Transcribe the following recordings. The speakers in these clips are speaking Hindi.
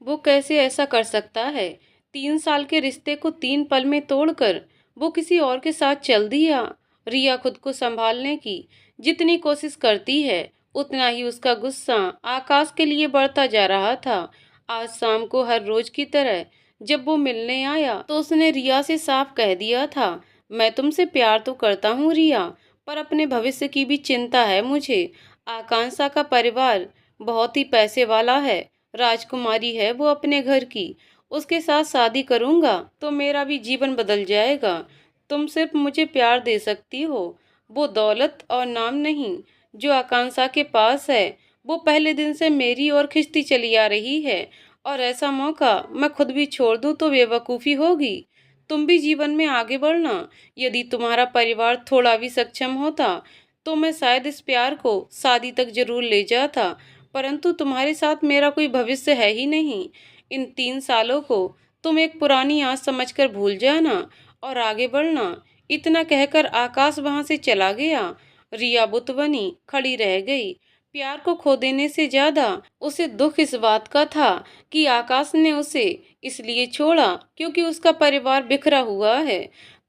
वो कैसे ऐसा कर सकता है? 3 साल के रिश्ते को 3 पल में तोड़कर वो किसी और के साथ चल दिया। रिया खुद को संभालने की जितनी कोशिश करती है, उतना ही उसका गुस्सा आकाश के लिए बढ़ता जा रहा था। आज शाम को हर रोज की तरह जब वो मिलने आया तो उसने रिया से साफ कह दिया था, मैं तुमसे प्यार तो करता हूँ रिया, पर अपने भविष्य की भी चिंता है मुझे। आकांक्षा का परिवार बहुत ही पैसे वाला है, राजकुमारी है वो अपने घर की। उसके साथ शादी करूंगा तो मेरा भी जीवन बदल जाएगा। तुम सिर्फ मुझे प्यार दे सकती हो, वो दौलत और नाम नहीं। जो आकांक्षा के पास है वो पहले दिन से मेरी ओर खिंचती चली आ रही है, और ऐसा मौका मैं खुद भी छोड़ दूं तो बेवकूफ़ी होगी। तुम भी जीवन में आगे बढ़ना। यदि तुम्हारा परिवार थोड़ा भी सक्षम होता तो मैं शायद इस प्यार को शादी तक जरूर ले जाता, परंतु तुम्हारे साथ मेरा कोई भविष्य है ही नहीं। इन 3 सालों को तुम एक पुरानी आस समझकर भूल जाना और आगे बढ़ना। इतना कहकर आकाश वहां से चला गया। रिया बुत बनी खड़ी रह गई। प्यार को खो देने से ज्यादा उसे दुख इस बात का था कि आकाश ने उसे इसलिए छोड़ा क्योंकि उसका परिवार बिखरा हुआ है।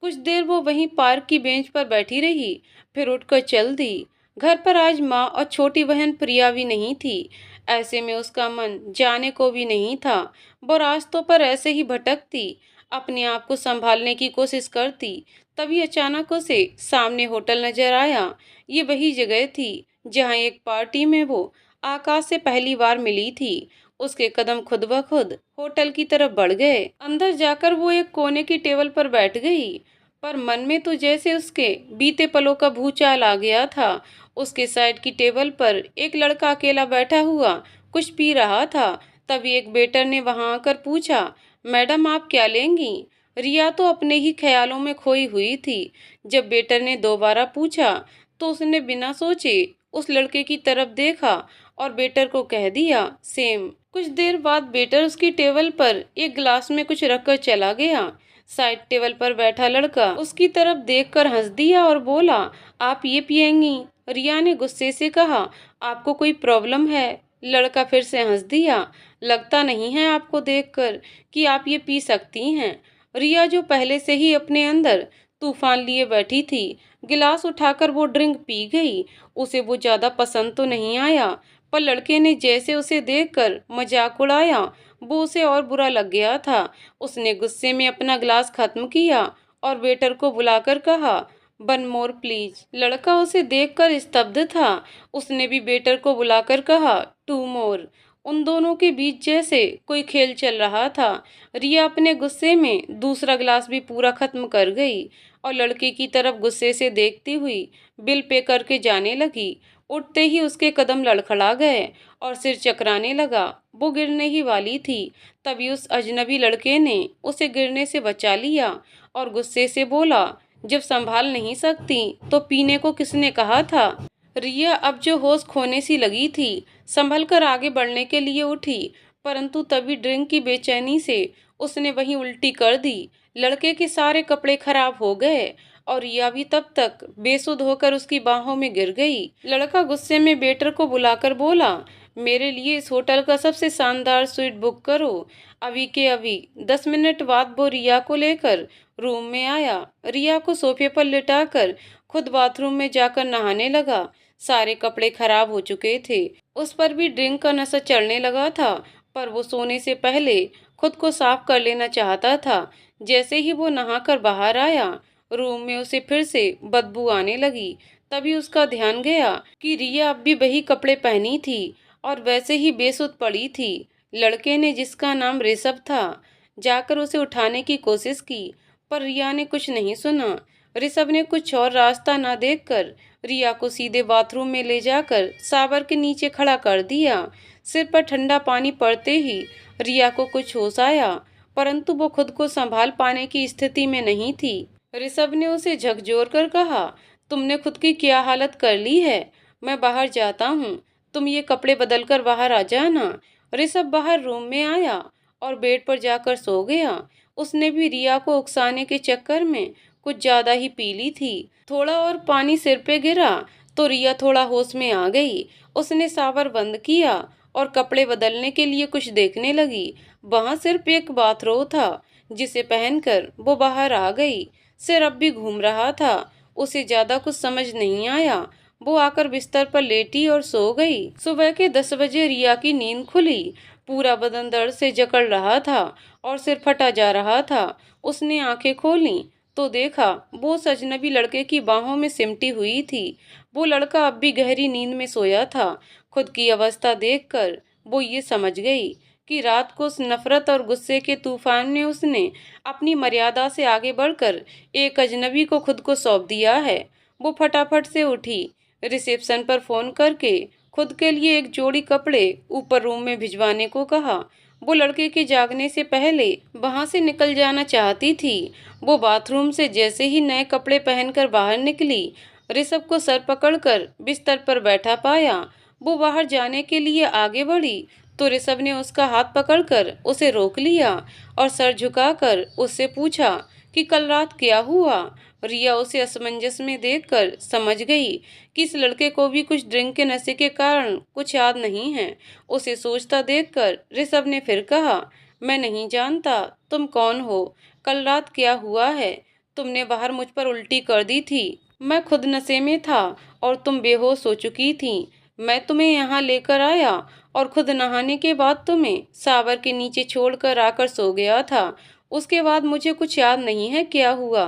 कुछ देर वो वहीं पार्क की बेंच पर बैठी रही, फिर उठकर चल दी। घर पर आज माँ और छोटी बहन प्रिया भी नहीं थी। ऐसे में उसका मन जाने को भी नहीं था। वो रास्तों पर ऐसे ही भटकती, अपने आप को संभालने की कोशिश करती। तभी अचानक उसे सामने होटल नजर आया। ये वही जगह थी जहाँ एक पार्टी में वो आकाश से पहली बार मिली थी। उसके कदम खुद ब खुद होटल की तरफ बढ़ गए। अंदर जाकर वो एक कोने की टेबल पर बैठ गई, पर मन में तो जैसे उसके बीते पलों का भूचाल आ गया था। उसके साइड की टेबल पर एक लड़का अकेला बैठा हुआ कुछ पी रहा था। तभी एक वेटर ने वहां आकर पूछा, मैडम आप क्या लेंगी? रिया तो अपने ही ख्यालों में खोई हुई थी। जब वेटर ने दोबारा पूछा तो उसने बिना सोचे उस लड़के की तरफ देखा और वेटर को कह दिया, सेम। कुछ देर बाद वेटर उसकी टेबल पर एक गिलास में कुछ रखकर चला गया। साइड टेबल पर बैठा लड़का उसकी तरफ देखकर हंस दिया और बोला, आप ये पिएंगी? रिया ने गुस्से से कहा, आपको कोई प्रॉब्लम है? लड़का फिर से हंस दिया, लगता नहीं है आपको देखकर कि आप ये पी सकती हैं। रिया जो पहले से ही अपने अंदर तूफान लिए बैठी थी, गिलास उठाकर वो ड्रिंक पी गई। उसे वो ज्यादा पसंद तो नहीं आया, पर लड़के ने जैसे उसे देखकर मजाक उड़ाया, वो उसे और बुरा लग गया था। उसने गुस्से में अपना गिलास खत्म किया और वेटर को बुलाकर कहा, वन मोर प्लीज। लड़का उसे देखकर स्तब्ध था। उसने भी वेटर को बुलाकर कहा, 2 मोर। उन दोनों के बीच जैसे कोई खेल चल रहा था। रिया अपने गुस्से में दूसरा गिलास भी पूरा खत्म कर गई और लड़के की तरफ गुस्से से देखती हुई बिल पे करके जाने लगी। उठते ही उसके कदम लड़खड़ा गए और सिर चकराने लगा। वो गिरने ही वाली थी, तभी उस अजनबी लड़के ने उसे गिरने से बचा लिया और गुस्से से बोला, जब संभाल नहीं सकती तो पीने को किसने कहा था? रिया अब जो होश खोने सी लगी थी, संभल कर आगे बढ़ने के लिए उठी, परंतु तभी ड्रिंक की बेचैनी से उसने वहीं उल्टी कर दी। लड़के के सारे कपड़े खराब हो गए और रिया भी तब तक बेसुध होकर उसकी बाहों में गिर गई। लड़का गुस्से में वेटर को बुलाकर बोला, मेरे लिए इस होटल का सबसे शानदार स्वीट बुक करो, अभी के अभी। 10 मिनट बाद वो रिया को लेकर रूम में आया। रिया को सोफे पर लिटाकर खुद बाथरूम में जाकर नहाने लगा। सारे कपड़े खराब हो चुके थे, उस पर भी ड्रिंक का नशा चढ़ने लगा था, पर वो सोने से पहले खुद को साफ कर लेना चाहता था। जैसे ही वो नहाकर बाहर आया, रूम में उसे फिर से बदबू आने लगी। तभी उसका ध्यान गया कि रिया अब भी वही कपड़े पहनी थी और वैसे ही बेसुध पड़ी थी। लड़के ने, जिसका नाम ऋषभ था, जाकर उसे उठाने की कोशिश की, पर रिया ने कुछ नहीं सुना। ऋषभ ने कुछ और रास्ता न देखकर रिया को सीधे बाथरूम में ले जाकर शावर के नीचे खड़ा कर दिया। सिर पर ठंडा पानी पड़ते ही रिया को कुछ होश आया, परंतु वो खुद को संभाल पाने की स्थिति में नहीं थी। ऋषभ ने उसे झकझोर कर कहा, तुमने खुद की क्या हालत कर ली है? मैं बाहर जाता हूँ, तुम ये कपड़े बदल कर बाहर आ जाना। ऋषभ बाहर रूम में आया और बेड पर जाकर सो गया। उसने भी रिया को उकसाने के चक्कर में कुछ ज्यादा ही पी ली थी। थोड़ा और पानी सिर पे गिरा तो रिया थोड़ा होश में आ गई। उसने शावर बंद किया और कपड़े बदलने के लिए कुछ देखने लगी। वहां सिर्फ एक बाथरोब था जिसे पहनकर वो बाहर आ गई। सिर अब भी घूम रहा था। उसे ज्यादा कुछ समझ नहीं आया। वो आकर बिस्तर पर लेटी और सो गई। सुबह के 10 बजे रिया की नींद खुली। पूरा बदन दर्द से जकड़ रहा था और सिर फटा जा रहा था। उसने आंखें खोली तो देखा वो उस अजनबी लड़के की बाहों में सिमटी हुई थी। वो लड़का अब भी गहरी नींद में सोया था। खुद की अवस्था देखकर वो ये समझ गई कि रात को उस नफरत और गुस्से के तूफान में उसने अपनी मर्यादा से आगे बढ़कर एक अजनबी को खुद को सौंप दिया है। वो फटाफट से उठी, रिसेप्शन पर फोन करके खुद के लिए एक जोड़ी कपड़े ऊपर रूम में भिजवाने को कहा। वो लड़के के जागने से पहले वहां से निकल जाना चाहती थी। वो बाथरूम से जैसे ही नए कपड़े पहनकर बाहर निकली, ऋषभ को सर पकड़कर बिस्तर पर बैठा पाया। वो बाहर जाने के लिए आगे बढ़ी तो ऋषभ ने उसका हाथ पकड़कर उसे रोक लिया और सर झुकाकर उससे पूछा कि कल रात क्या हुआ। रिया उसे असमंजस में देखकर समझ गई कि इस लड़के को भी कुछ ड्रिंक के नशे के कारण कुछ याद नहीं है। उसे सोचता देखकर ऋषभ ने फिर कहा, मैं नहीं जानता तुम कौन हो, कल रात क्या हुआ है। तुमने बाहर मुझ पर उल्टी कर दी थी। मैं खुद नशे में था और तुम बेहोश हो चुकी थी। मैं तुम्हें यहाँ लेकर आया और खुद नहाने के बाद तुम्हें शावर के नीचे छोड़कर आकर सो गया था। उसके बाद मुझे कुछ याद नहीं है क्या हुआ।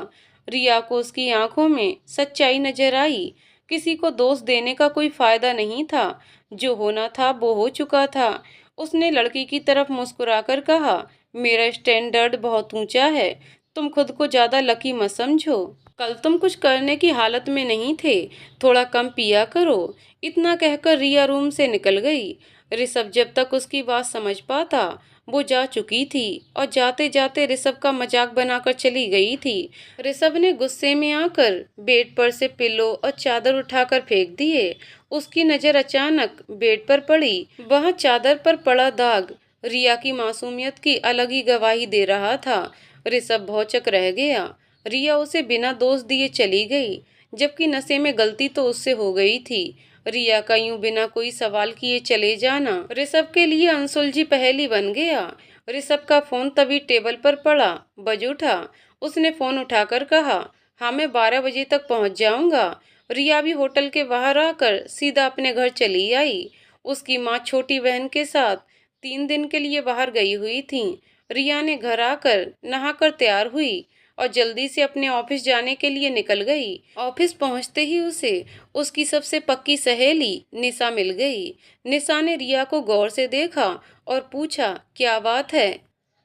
रिया को उसकी आंखों में सच्चाई नजर आई। किसी को दोष देने का कोई फायदा नहीं था। जो होना था वो हो चुका था। उसने लड़की की तरफ मुस्कुराकर कहा, मेरा स्टैंडर्ड बहुत ऊंचा है, तुम खुद को ज्यादा लकी मत समझो। कल तुम कुछ करने की हालत में नहीं थे, थोड़ा कम पिया करो। इतना कहकर रिया रूम से निकल गई। ऋषभ जब तक उसकी बात समझ पाता वो जा चुकी थी और जाते जाते ऋषभ का मजाक बनाकर चली गई थी। ऋषभ ने गुस्से में आकर बेड पर से पिलो और चादर उठाकर फेंक दिए। उसकी नजर अचानक बेड पर पड़ी। वहां चादर पर पड़ा दाग रिया की मासूमियत की अलग ही गवाही दे रहा था। ऋषभ भौचक रह गया। रिया उसे बिना दोष दिए चली गई, जबकि नशे में गलती तो उससे हो गई थी। रिया का यूं बिना कोई सवाल किए चले जाना ऋषभ के लिए अनसुलझी पहेली बन गया। ऋषभ का फोन तभी टेबल पर पड़ा, बज उठा। उसने फोन उठाकर कहा, हाँ मैं 12 बजे तक पहुंच जाऊंगा। रिया भी होटल के बाहर आकर सीधा अपने घर चली आई। उसकी माँ छोटी बहन के साथ 3 दिन के लिए बाहर गई हुई थी। रिया ने घर आकर नहाकर तैयार हुई और जल्दी से अपने ऑफिस जाने के लिए निकल गई। ऑफिस पहुंचते ही उसे उसकी सबसे पक्की सहेली निशा मिल गई। निशा ने रिया को गौर से देखा और पूछा, क्या बात है?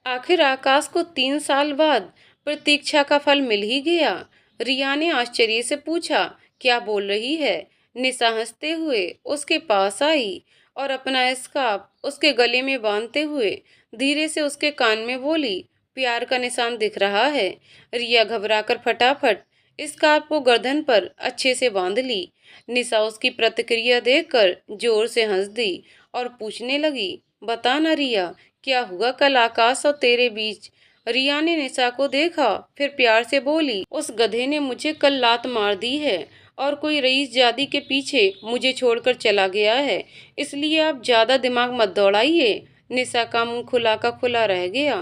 आखिर आकाश को 3 साल बाद प्रतीक्षा का फल मिल ही गया। रिया ने आश्चर्य से पूछा, क्या बोल रही है? निशा हंसते हुए उसके पास आई और अपना स्कार्फ उसके गले में बांधते हुए धीरे से उसके कान में बोली, प्यार का निशान दिख रहा है। रिया घबराकर फटाफट स्कार्फ को गर्दन पर अच्छे से बांध ली। निशा उसकी प्रतिक्रिया देखकर जोर से हंस दी और पूछने लगी, बता ना रिया, क्या हुआ कल आकाश और तेरे बीच? रिया ने निशा को देखा, फिर प्यार से बोली, उस गधे ने मुझे कल लात मार दी है और कोई रईस जादी के पीछे मुझे छोड़कर चला गया है, इसलिए आप ज्यादा दिमाग मत दौड़ाइए। निशा का मुंह खुला का खुला रह गया।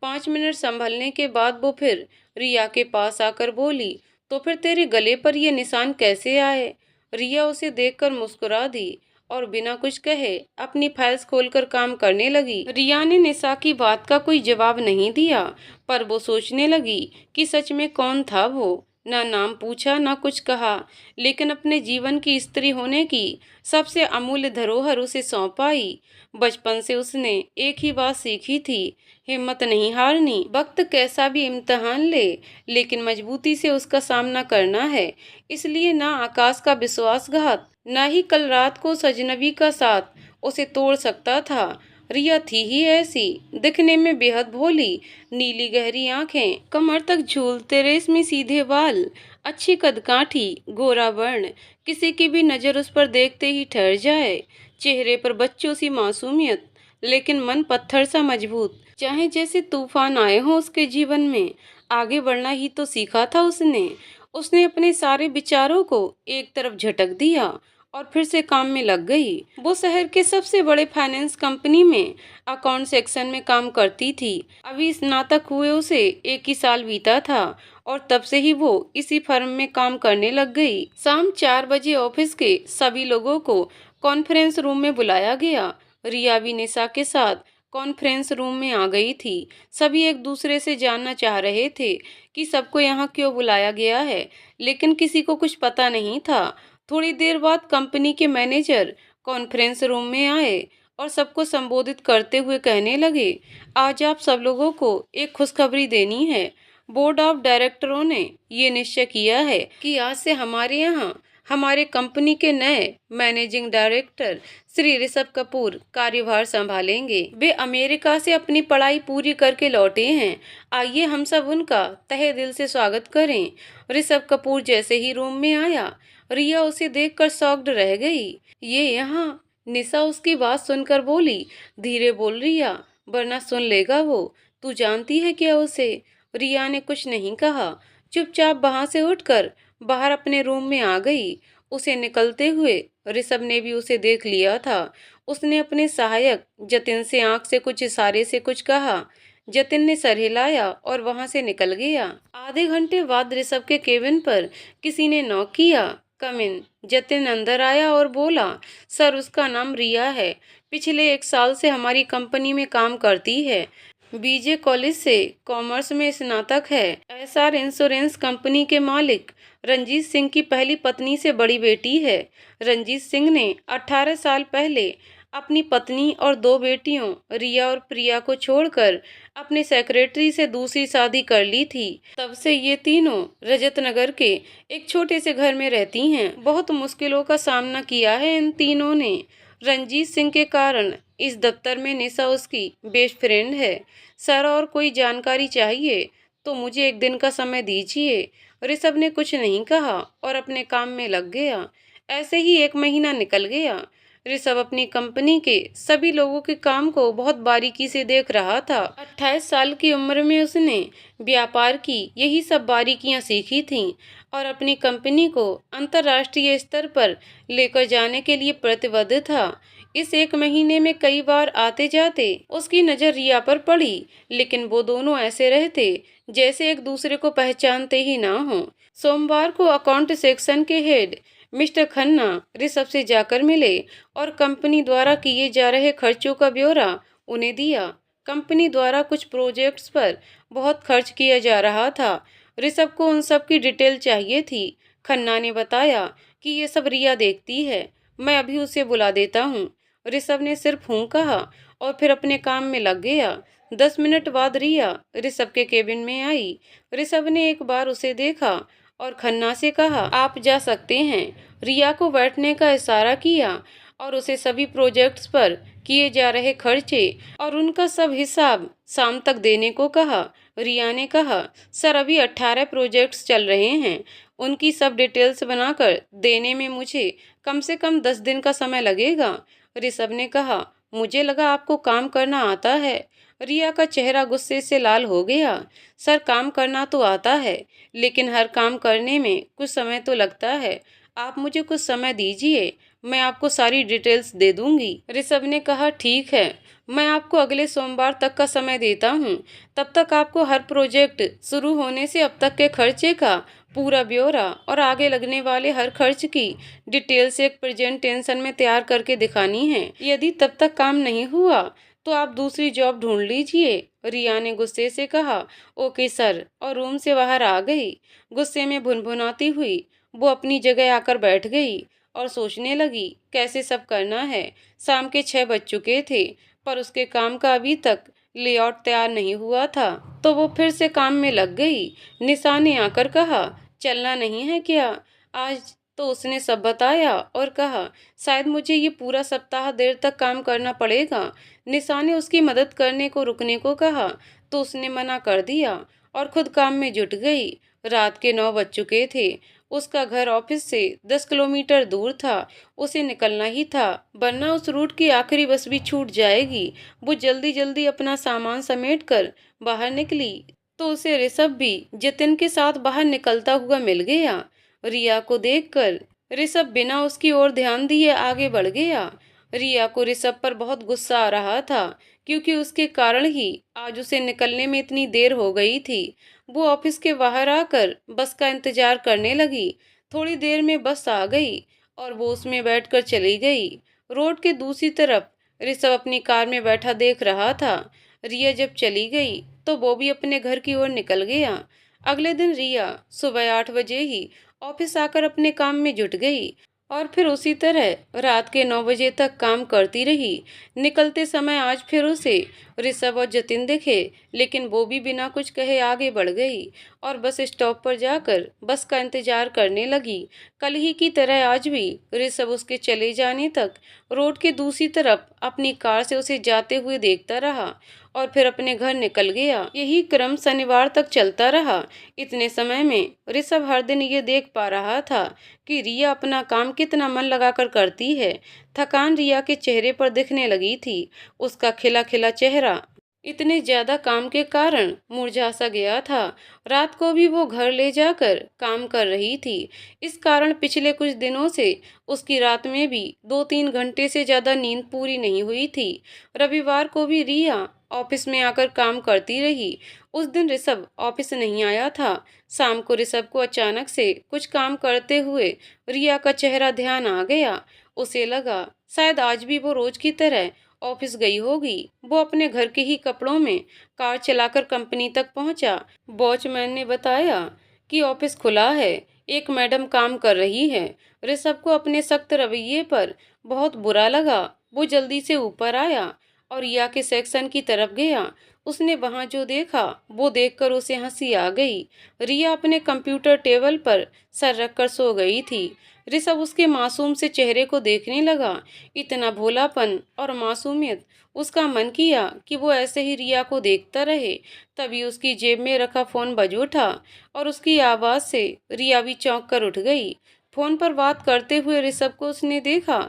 5 मिनट संभलने के बाद वो फिर रिया के पास आकर बोली, तो फिर तेरे गले पर ये निशान कैसे आए? रिया उसे देखकर मुस्कुरा दी और बिना कुछ कहे अपनी फाइल्स खोलकर काम करने लगी। रिया ने निशा की बात का कोई जवाब नहीं दिया, पर वो सोचने लगी कि सच में कौन था वो। ना नाम पूछा ना कुछ कहा, लेकिन अपने जीवन की स्त्री होने की सबसे अमूल्य धरोहर उसे सौंप आई। बचपन से उसने एक ही बात सीखी थी, हिम्मत नहीं हारनी। वक्त कैसा भी इम्तिहान ले, लेकिन मजबूती से उसका सामना करना है। इसलिए ना आकाश का विश्वासघात, ना ही कल रात को उस अजनबी का साथ उसे तोड़ सकता था। रिया थी ही ऐसी, दिखने में बेहद भोली, नीली गहरी आंखें, कमर तक झूलते रेशमी सीधे बाल, अच्छी कदकाठी, गोरा वर्ण, किसी की भी नजर उस पर देखते ही ठहर जाए। चेहरे पर बच्चों सी मासूमियत, लेकिन मन पत्थर सा मजबूत। चाहे जैसे तूफान आए हों उसके जीवन में, आगे बढ़ना ही तो सीखा था उसने। उसने अपने सारे विचारों को एक तरफ झटक दिया और फिर से काम में लग गई। वो शहर के सबसे बड़े फाइनेंस कंपनी में अकाउंट सेक्शन में काम करती थी। अभी स्नातक हुए उसे 1 ही साल बीता था और तब से ही वो इसी फर्म में काम करने लग गई। शाम 4 बजे ऑफिस के सभी लोगों को कॉन्फ्रेंस रूम में बुलाया गया। रिया भी निशा के साथ कॉन्फ्रेंस रूम में आ गई थी। सभी एक दूसरे से जानना चाह रहे थे कि सबको यहाँ क्यों बुलाया गया है, लेकिन किसी को कुछ पता नहीं था। थोड़ी देर बाद कंपनी के मैनेजर कॉन्फ्रेंस रूम में आए और सबको संबोधित करते हुए कहने लगे, आज आप सब लोगों को एक खुशखबरी देनी है। बोर्ड ऑफ डायरेक्टरों ने ये निश्चय किया है कि आज से हमारे यहाँ हमारे कंपनी के नए मैनेजिंग डायरेक्टर श्री ऋषभ कपूर कार्यभार संभालेंगे। वे अमेरिका से अपनी पढ़ाई पूरी करके लौटे हैं। आइए हम सब उनका तहे दिल से स्वागत करें। ऋषभ कपूर जैसे ही रूम में आया, रिया उसे देखकर शॉक्ड रह गई। ये यहाँ? निशा उसकी बात सुनकर बोली, धीरे बोल रिया, वरना सुन लेगा वो। तू जानती है क्या उसे? रिया ने कुछ नहीं कहा, चुपचाप वहां से उठकर बाहर अपने रूम में आ गई। उसे निकलते हुए ऋषभ ने भी उसे देख लिया था। उसने अपने सहायक जतिन से आंख से कुछ इशारे से कुछ कहा। जतिन ने सर हिलाया और वहां से निकल गया। आधे घंटे बाद ऋषभ के केबिन पर किसी ने नॉक किया। कम इन। जतिन अंदर आया और बोला, सर उसका नाम रिया है, पिछले 1 साल से हमारी कंपनी में काम करती है। बीजे कॉलेज से कॉमर्स में स्नातक है। एसआर इंश्योरेंस कंपनी के मालिक रंजीत सिंह की पहली पत्नी से बड़ी बेटी है। रंजीत सिंह ने 18 साल पहले अपनी पत्नी और 2 बेटियों रिया और प्रिया को छोड़कर अपने सेक्रेटरी से दूसरी शादी कर ली थी। तब से ये तीनों रजत नगर के एक छोटे से घर में रहती हैं। बहुत मुश्किलों का सामना किया है इन तीनों ने। रंजीत सिंह के कारण इस दफ्तर में निशा उसकी बेस्ट फ्रेंड है। सर और कोई जानकारी चाहिए तो मुझे 1 दिन का समय दीजिए। ऋषभ ने कुछ नहीं कहा और अपने काम में लग गया। ऐसे ही 1 महीना निकल गया। ऋषभ अपनी कंपनी के सभी लोगों के काम को बहुत बारीकी से देख रहा था। 28 साल की उम्र में उसने व्यापार की यही सब बारीकियां सीखी थीं और अपनी कंपनी को अंतर्राष्ट्रीय स्तर पर लेकर जाने के लिए प्रतिबद्ध था। इस 1 महीने में कई बार आते जाते उसकी नजर रिया पर पड़ी, लेकिन वो दोनों ऐसे रहते जैसे एक दूसरे को पहचानते ही ना हो। सोमवार को अकाउंट सेक्शन के हेड मिस्टर खन्ना ऋषभ से जाकर मिले और कंपनी द्वारा किए जा रहे खर्चों का ब्यौरा उन्हें दिया। कंपनी द्वारा कुछ प्रोजेक्ट्स पर बहुत खर्च किया जा रहा था। ऋषभ को उन सब की डिटेल चाहिए थी। खन्ना ने बताया कि ये सब रिया देखती है, मैं अभी उसे बुला देता हूँ। ऋषभ ने सिर्फ हूँ कहा और फिर अपने काम में लग गया। 10 मिनट बाद रिया ऋषभ के केबिन में आई। ऋषभ ने एक बार उसे देखा और खन्ना से कहा, आप जा सकते हैं। रिया को बैठने का इशारा किया और उसे सभी प्रोजेक्ट्स पर किए जा रहे खर्चे और उनका सब हिसाब शाम तक देने को कहा। रिया ने कहा, सर अभी 18 प्रोजेक्ट्स चल रहे हैं, उनकी सब डिटेल्स बनाकर देने में मुझे कम से कम 10 दिन का समय लगेगा। ऋषभ ने कहा, मुझे लगा आपको काम करना आता है। रिया का चेहरा गुस्से से लाल हो गया। सर काम करना तो आता है, लेकिन हर काम करने में कुछ समय तो लगता है। आप मुझे कुछ समय दीजिए, मैं आपको सारी डिटेल्स दे दूंगी। ऋषभ ने कहा, ठीक है, मैं आपको अगले सोमवार तक का समय देता हूँ। तब तक आपको हर प्रोजेक्ट शुरू होने से अब तक के खर्चे का पूरा ब्यौरा और आगे लगने वाले हर खर्च की डिटेल्स एक प्रेजेंटेशन में तैयार करके दिखानी है। यदि तब तक काम नहीं हुआ तो आप दूसरी जॉब ढूंढ लीजिए। रिया ने गुस्से से कहा, ओके सर, और रूम से बाहर आ गई। गुस्से में भुनभुनाती हुई वो अपनी जगह आकर बैठ गई और सोचने लगी कैसे सब करना है। शाम के 6 बज चुके थे पर उसके काम का अभी तक लेआउट तैयार नहीं हुआ था, तो वो फिर से काम में लग गई। निशा ने आकर कहा, चलना नहीं है क्या आज? तो उसने सब बताया और कहा, शायद मुझे ये पूरा सप्ताह देर तक काम करना पड़ेगा। निशा ने उसकी मदद करने को रुकने को कहा तो उसने मना कर दिया और खुद काम में जुट गई। रात के 9 बज चुके थे। उसका घर ऑफिस से 10 किलोमीटर दूर था। उसे निकलना ही था, वरना उस रूट की आखिरी बस भी छूट जाएगी। वो जल्दी जल्दी अपना सामान समेटकर बाहर निकली तो उसे ऋषभ भी जतिन के साथ बाहर निकलता हुआ मिल गया। रिया को देखकर ऋषभ बिना उसकी ओर ध्यान दिए आगे बढ़ गया। रिया को ऋषभ पर बहुत गुस्सा आ रहा था, क्योंकि उसके कारण ही आज उसे निकलने में इतनी देर हो गई थी। वो ऑफिस के बाहर आकर बस का इंतजार करने लगी। थोड़ी देर में बस आ गई और वो उसमें बैठकर चली गई। रोड के दूसरी तरफ ऋषभ अपनी कार में बैठा देख रहा था। रिया जब चली गई तो वो भी अपने घर की ओर निकल गया। अगले दिन रिया सुबह 8 बजे ही ऑफिस आकर अपने काम में जुट गई और फिर उसी तरह रात के 9 बजे तक काम करती रही। निकलते समय आज फिर उसे ऋषभ और जतिन दिखे, लेकिन वो भी बिना कुछ कहे आगे बढ़ गई और बस स्टॉप पर जाकर बस का इंतजार करने लगी। कल ही की तरह आज भी ऋषभ उसके चले जाने तक रोड के दूसरी तरफ अपनी कार से उसे जाते हुए देखता रहा और फिर अपने घर निकल गया। यही क्रम शनिवार तक चलता रहा। इतने समय में ऋषभ हर दिन ये देख पा रहा था कि रिया अपना काम कितना मन लगाकर करती है। थकान रिया के चेहरे पर दिखने लगी थी। उसका खिला खिला चेहरा इतने ज्यादा काम के कारण मुरझा सा गया था। रात को भी वो घर ले जाकर काम कर रही थी। इस कारण पिछले कुछ दिनों से उसकी रात में भी 2-3 घंटे से ज्यादा नींद पूरी नहीं हुई थी। रविवार को भी रिया ऑफिस में आकर काम करती रही। उस दिन ऋषभ ऑफिस नहीं आया था। शाम को ऋषभ को अचानक से कुछ काम करते हुए रिया का चेहरा ध्यान आ गया। उसे लगा शायद आज भी वो रोज की तरह ऑफिस गई होगी। वो अपने घर के ही कपड़ों में कार चलाकर कंपनी तक पहुंचा। वॉचमैन ने बताया कि ऑफिस खुला है, एक मैडम काम कर रही है। ऋषभ को अपने सख्त रवैये पर बहुत बुरा लगा। वो जल्दी से ऊपर आया और रिया के सेक्शन की तरफ गया। उसने वहां जो देखा वो देखकर उसे हंसी आ गई। रिया अपने कंप्यूटर टेबल पर सर रखकर सो गई थी। ऋषभ उसके मासूम से चेहरे को देखने लगा। इतना भोलापन और मासूमियत। उसका मन किया कि वो ऐसे ही रिया को देखता रहे। तभी उसकी जेब में रखा फोन बज उठा और उसकी आवाज से रिया भी चौंक कर उठ गई। फोन पर बात करते हुए ऋषभ को उसने देखा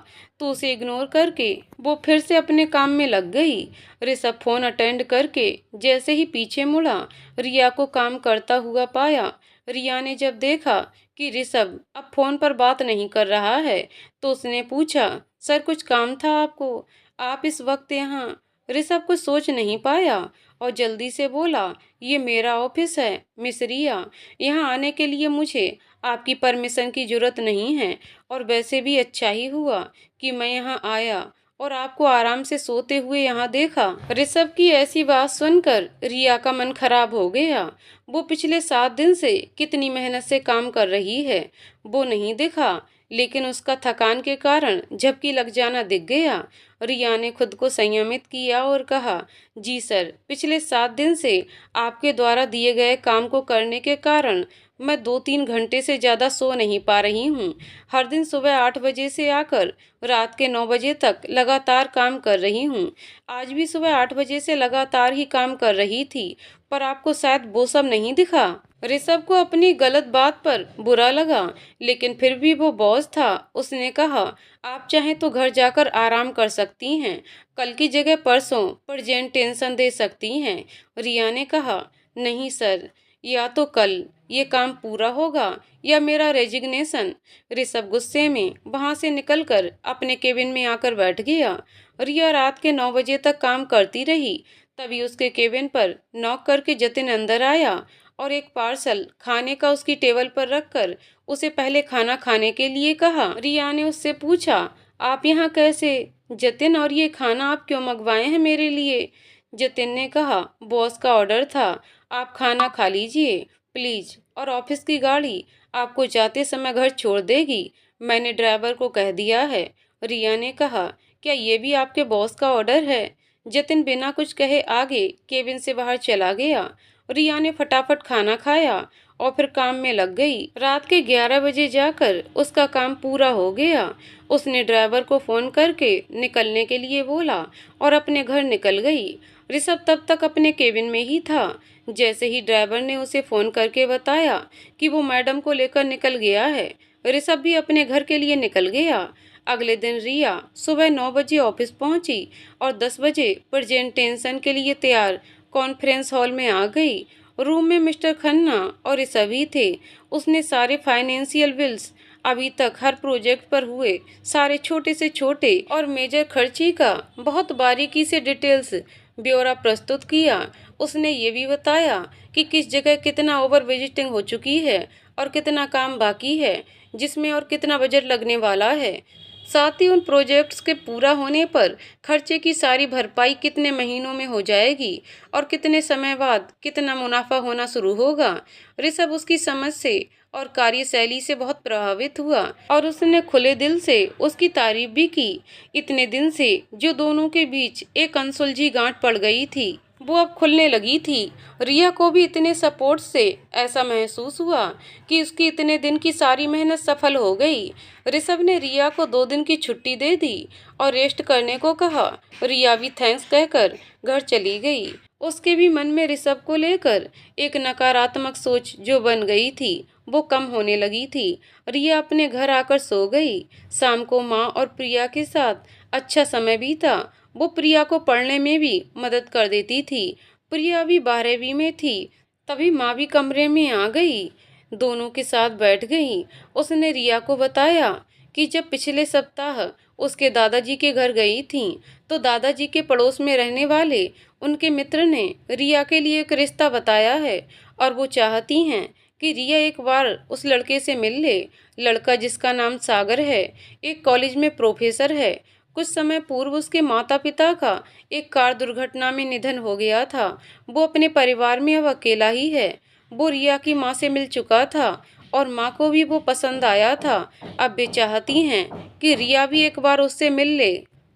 तो उसे इग्नोर करके वो फिर से अपने काम में लग गई। ऋषभ फोन अटेंड करके जैसे ही पीछे मुड़ा, रिया को काम करता हुआ पाया। रिया ने जब देखा कि ऋषभ अब फोन पर बात नहीं कर रहा है तो उसने पूछा, सर कुछ काम था आपको? आप इस वक्त यहाँ? ऋषभ कुछ सोच नहीं पाया और जल्दी से बोला, ये मेरा ऑफिस है मिस रिया। यहाँ आने के लिए मुझे आपकी परमिशन की जरूरत नहीं है और वैसे भी अच्छा ही हुआ कि मैं यहाँ आया और आपको आराम से सोते हुए यहाँ देखा। ऋषभ की ऐसी बात सुनकर रिया का मन खराब हो गया। वो पिछले 7 दिन से कितनी मेहनत से काम कर रही है वो नहीं दिखा, लेकिन उसका थकान के कारण झपकी लग जाना दिख गया। रिया ने खुद को संयमित किया और कहा, जी सर, पिछले 7 दिन से आपके द्वारा दिए गए काम को करने के कारण मैं 2-3 घंटे से ज़्यादा सो नहीं पा रही हूँ। हर दिन सुबह 8 बजे से आकर रात के 9 बजे तक लगातार काम कर रही हूँ। आज भी सुबह 8 बजे से लगातार ही काम कर रही थी, पर आपको शायद वो सब नहीं दिखा। ऋषभ को अपनी गलत बात पर बुरा लगा, लेकिन फिर भी वो बॉस था। उसने कहा, आप चाहें तो घर जाकर आराम कर सकती हैं। कल की जगह परसों प्रेजेंटेशन दे सकती हैं। रिया ने कहा, नहीं सर, या तो कल ये काम पूरा होगा या मेरा रेजिग्नेशन। ऋषभ गुस्से में वहां से निकलकर अपने केबिन में आकर बैठ गया। रिया रात के 9 बजे तक काम करती रही। तभी उसके केबिन पर नॉक करके जतिन अंदर आया और एक पार्सल खाने का उसकी टेबल पर रखकर उसे पहले खाना खाने के लिए कहा। रिया ने उससे पूछा, आप यहाँ कैसे? जतिन, और ये खाना आप क्यों मंगवाए हैं मेरे लिए? जतिन ने कहा, बॉस का ऑर्डर था, आप खाना खा लीजिए प्लीज, और ऑफिस की गाड़ी आपको जाते समय घर छोड़ देगी। मैंने ड्राइवर को कह दिया है। रिया ने कहा, क्या ये भी आपके बॉस का ऑर्डर है? जतिन बिना कुछ कहे आगे केबिन से बाहर चला गया। रिया ने फटाफट खाना खाया और फिर काम में लग गई। रात के 11 बजे जाकर उसका काम पूरा हो गया। उसने ड्राइवर को फोन करके निकलने के लिए बोला और अपने घर निकल गई। ऋषभ तब तक अपने केबिन में ही था। जैसे ही ड्राइवर ने उसे फोन करके बताया कि वो मैडम को लेकर निकल गया है, ऋषभ भी अपने घर के लिए निकल गया। अगले दिन रिया सुबह 9 बजे ऑफिस पहुंची और 10 बजे प्रेजेंटेशन के लिए तैयार कॉन्फ्रेंस हॉल में आ गई। रूम में मिस्टर खन्ना और ऋषभ ही थे। उसने सारे फाइनेंशियल बिल्स अभी तक हर प्रोजेक्ट पर हुए सारे छोटे से छोटे और मेजर खर्ची का बहुत बारीकी से डिटेल्स ब्यौरा प्रस्तुत किया। उसने ये भी बताया कि किस जगह कितना ओवर विजिटिंग हो चुकी है और कितना काम बाकी है, जिसमें और कितना बजट लगने वाला है। साथ ही उन प्रोजेक्ट्स के पूरा होने पर खर्चे की सारी भरपाई कितने महीनों में हो जाएगी और कितने समय बाद कितना मुनाफा होना शुरू होगा। ऋषभ उसकी समझ से और कार्यशैली से बहुत प्रभावित हुआ और उसने खुले दिल से उसकी तारीफ भी की। इतने दिन से जो दोनों के बीच एक अनसुलझी गांठ पड़ गई थी, वो अब खुलने लगी थी। रिया को भी इतने सपोर्ट से ऐसा महसूस हुआ कि उसकी इतने दिन की सारी मेहनत सफल हो गई। ऋषभ ने रिया को 2 दिन की छुट्टी दे दी और रेस्ट करने को कहा। रिया भी थैंक्स कहकर घर चली गई। उसके भी मन में ऋषभ को लेकर एक नकारात्मक सोच जो बन गई थी, वो कम होने लगी थी। रिया अपने घर आकर सो गई। शाम को माँ और प्रिया के साथ अच्छा समय बीता। वो प्रिया को पढ़ने में भी मदद कर देती थी। प्रिया भी 12वीं में थी। तभी माँ भी कमरे में आ गई। दोनों के साथ बैठ गई। उसने रिया को बताया कि जब पिछले सप्ताह उसके दादाजी के घर गई थी, तो दादाजी के पड़ोस में रहने वाले उनके मित्र ने रिया के लिए एक रिश्ता बताया है और वो चाहती हैं कि रिया एक बार उस लड़के से मिल ले। लड़का, जिसका नाम सागर है, एक कॉलेज में प्रोफेसर है। कुछ समय पूर्व उसके माता पिता का एक कार दुर्घटना में निधन हो गया था। वो अपने परिवार में अब अकेला ही है। वो रिया की माँ से मिल चुका था और माँ को भी वो पसंद आया था। अब वे चाहती हैं कि रिया भी एक बार उससे मिल ले।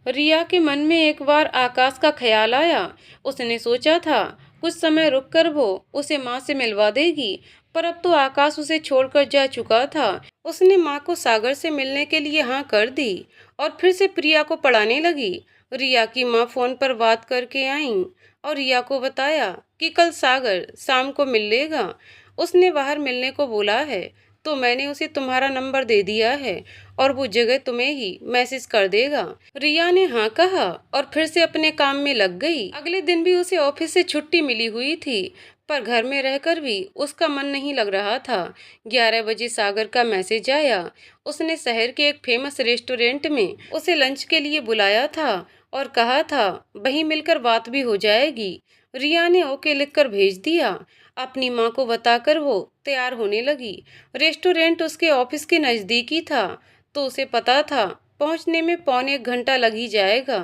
रिया के मन में एक बार आकाश का ख्याल आया। उसने सोचा था कुछ समय रुककर वो उसे माँ से मिलवा देगी, पर अब तो आकाश उसे छोड़कर जा चुका था। उसने माँ को सागर से मिलने के लिए हाँ कर दी और फिर से प्रिया को पढ़ाने लगी। रिया की माँ फोन पर बात करके आईं और रिया को बताया कि कल सागर शाम को मिल लेगा। उसने बाहर मिलने को बोला है, तो मैंने उसे तुम्हारा नंबर दे दिया है और वो जगह तुम्हें ही मैसेज कर देगा। रिया ने हाँ कहा और फिर से अपने काम में लग गई। अगले दिन भी उसे ऑफिस से छुट्टी मिली हुई थी, पर घर में रहकर भी उसका मन नहीं लग रहा था। 11 बजे सागर का मैसेज आया। उसने शहर के एक फेमस रेस्टोरेंट में उसे लंच के लिए बुलाया था और कहा था वहीं मिलकर बात भी हो जाएगी। रिया ने ओके लिखकर भेज दिया। अपनी माँ को बताकर वो तैयार होने लगी। रेस्टोरेंट उसके ऑफिस के नज़दीक ही था, तो उसे पता था पहुंचने में पौने 1 घंटा लग ही जाएगा।